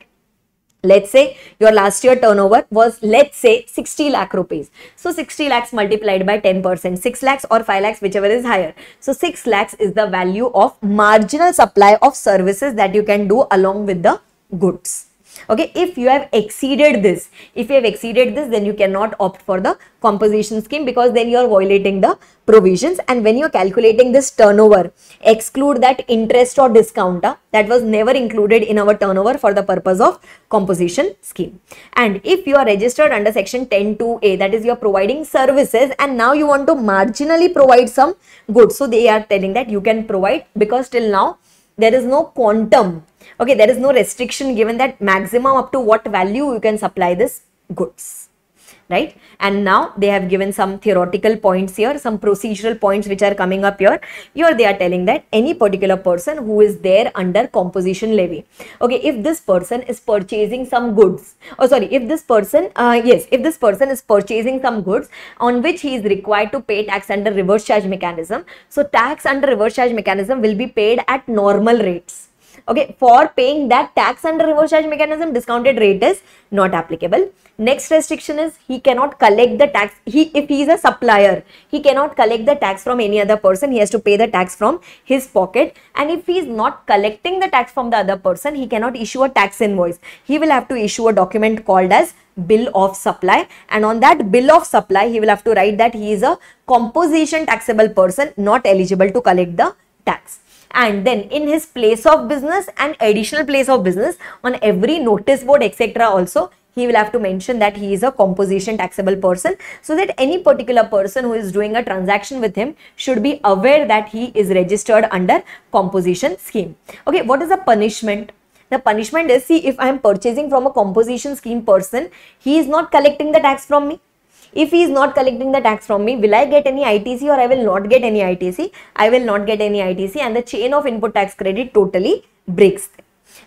Let's say your last year turnover was, let's say, 60 lakh rupees. So 60 lakhs multiplied by 10%, 6 lakhs or 5 lakhs, whichever is higher. So 6 lakhs is the value of marginal supply of services that you can do along with the goods. Okay, if you have exceeded this, then you cannot opt for the composition scheme, because then you are violating the provisions. And when you are calculating this turnover, exclude that interest or discount that was never included in our turnover for the purpose of composition scheme. And if you are registered under section 10(2)(a), that is, you are providing services and now you want to marginally provide some goods. So they are telling that you can provide, because till now there is no quantum. Okay, there is no restriction given that maximum up to what value you can supply this goods, right? And now they have given some theoretical points here, some procedural points which are coming up here. Here they are telling that any particular person who is there under composition levy. Okay, if this person is purchasing some goods, if this person is purchasing some goods on which he is required to pay tax under reverse charge mechanism. So tax under reverse charge mechanism will be paid at normal rates. Okay, for paying that tax under reverse charge mechanism, discounted rate is not applicable. Next restriction is he cannot collect the tax. If he is a supplier, he cannot collect the tax from any other person. He has to pay the tax from his pocket. And if he is not collecting the tax from the other person, he cannot issue a tax invoice. He will have to issue a document called as bill of supply, and on that bill of supply, he will have to write that he is a composition taxable person, not eligible to collect the tax. And then in his place of business and additional place of business, on every notice board, etc., also he will have to mention that he is a composition taxable person, so that any particular person who is doing a transaction with him should be aware that he is registered under composition scheme. Okay, what is the punishment? The punishment is, see, if I am purchasing from a composition scheme person, he is not collecting the tax from me. If he is not collecting the tax from me, will I get any ITC or I will not get any ITC? I will not get any ITC, and the chain of input tax credit totally breaks,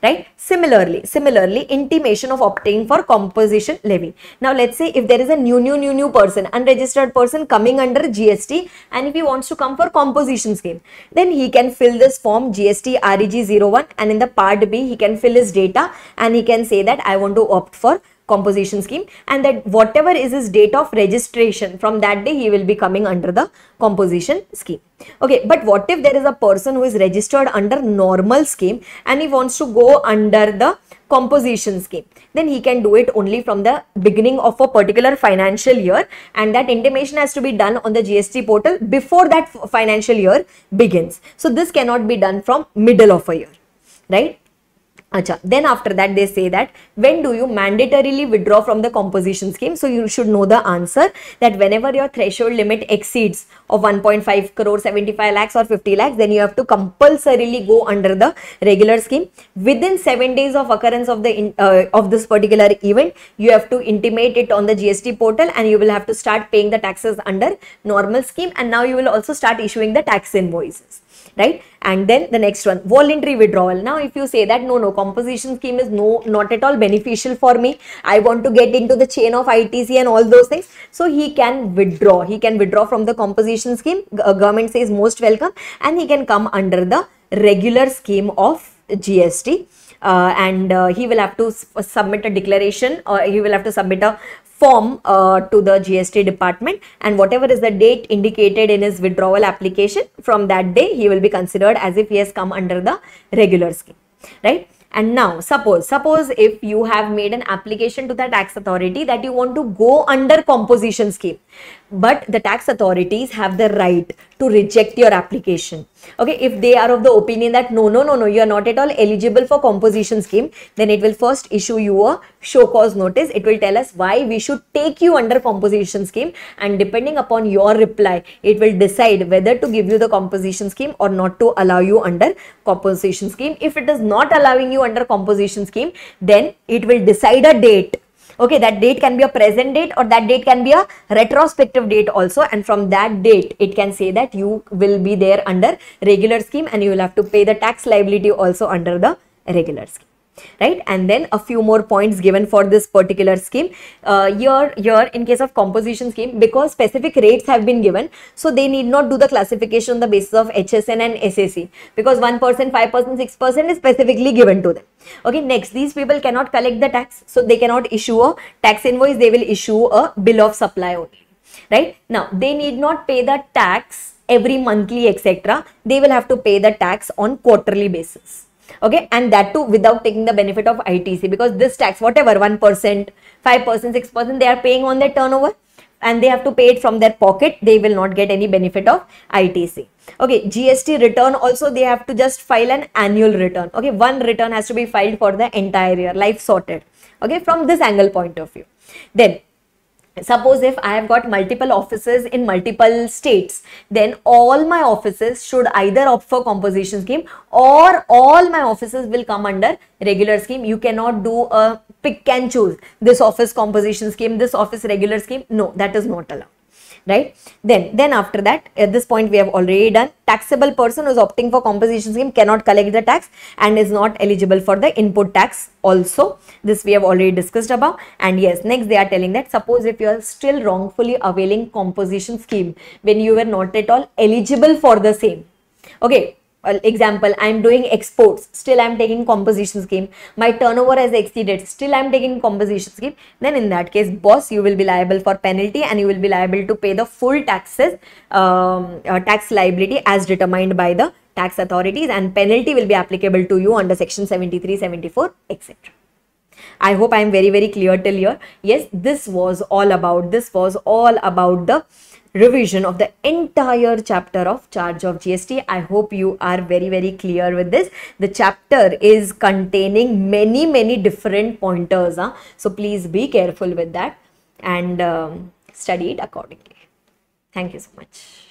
right? Similarly, intimation of obtaining for composition levy. Now let's say if there is a new person, unregistered person coming under GST, and if he wants to come for composition scheme, then he can fill this form GST REG 01, and in the part B he can fill his data and he can say that I want to opt for composition scheme, and that whatever is his date of registration, from that day he will be coming under the composition scheme. Okay, but what if there is a person who is registered under normal scheme and he wants to go under the composition scheme? Then he can do it only from the beginning of a particular financial year, and that intimation has to be done on the GST portal before that financial year begins. So this cannot be done from middle of a year, right? Acha. Then after that they say that when do you mandatorily withdraw from the composition scheme? So you should know the answer that whenever your threshold limit exceeds of 1.5 crore, 75 lakhs or 50 lakhs, then you have to compulsorily go under the regular scheme. Within 7 days of occurrence of the of this particular event, you have to intimate it on the GST portal and you will have to start paying the taxes under normal scheme, and now you will also start issuing the tax invoices. Right? And then the next one, voluntary withdrawal. Now if you say that no, composition scheme is not at all beneficial for me, I want to get into the chain of ITC and all those things, so he can withdraw from the composition scheme. Government says most welcome, and he can come under the regular scheme of GST. And he will have to submit a declaration, or he will have to submit a form to the GST department, and whatever is the date indicated in his withdrawal application, from that day he will be considered as if he has come under the regular scheme, right? And now suppose if you have made an application to the tax authority that you want to go under composition scheme, but the tax authorities have the right to reject your application. Okay, if they are of the opinion that no, you are not at all eligible for composition scheme, then it will first issue you a show cause notice. It will tell us why we should take you under composition scheme, and depending upon your reply, it will decide whether to give you the composition scheme or not to allow you under composition scheme. If it is not allowing you under composition scheme, then it will decide a date. Okay, that date can be a present date, or that date can be a retrospective date also, and from that date it can say that you will be there under regular scheme and you will have to pay the tax liability also under the regular scheme, right? And then a few more points given for this particular scheme. Here in case of composition scheme, because specific rates have been given, so they need not do the classification on the basis of HSN and SAC, because 1%, 5%, 6% is specifically given to them. Okay, next, these people cannot collect the tax, so they cannot issue a tax invoice, they will issue a bill of supply only, right? Now, they need not pay the tax every monthly, etc. They will have to pay the tax on quarterly basis. Okay, and that too without taking the benefit of ITC, because this tax, whatever 1%, 5%, 6%, they are paying on their turnover and they have to pay it from their pocket. They will not get any benefit of ITC. Okay, GST return also, they have to just file an annual return. Okay, one return has to be filed for the entire year, life sorted. Okay, from this angle point of view. Then suppose if I have got multiple offices in multiple states, then all my offices should either opt for composition scheme or all my offices will come under regular scheme. You cannot do a pick and choose, this office composition scheme, this office regular scheme. No, that is not allowed. Right? Then after that, at this point we have already done, taxable person who is opting for composition scheme cannot collect the tax and is not eligible for the input tax also. This we have already discussed about. And yes, next they are telling that suppose if you are still wrongfully availing composition scheme when you were not at all eligible for the same. Okay. Example, I am doing exports, still I am taking composition scheme, my turnover has exceeded, still I am taking composition scheme, then in that case, boss, you will be liable for penalty and you will be liable to pay the full taxes, tax liability as determined by the tax authorities, and penalty will be applicable to you under section 73, 74, etc. I hope I am very clear till here. Yes, this was all about the revision of the entire chapter of charge of GST. I hope you are very clear with this. The chapter is containing many different pointers, so please be careful with that and study it accordingly. Thank you so much.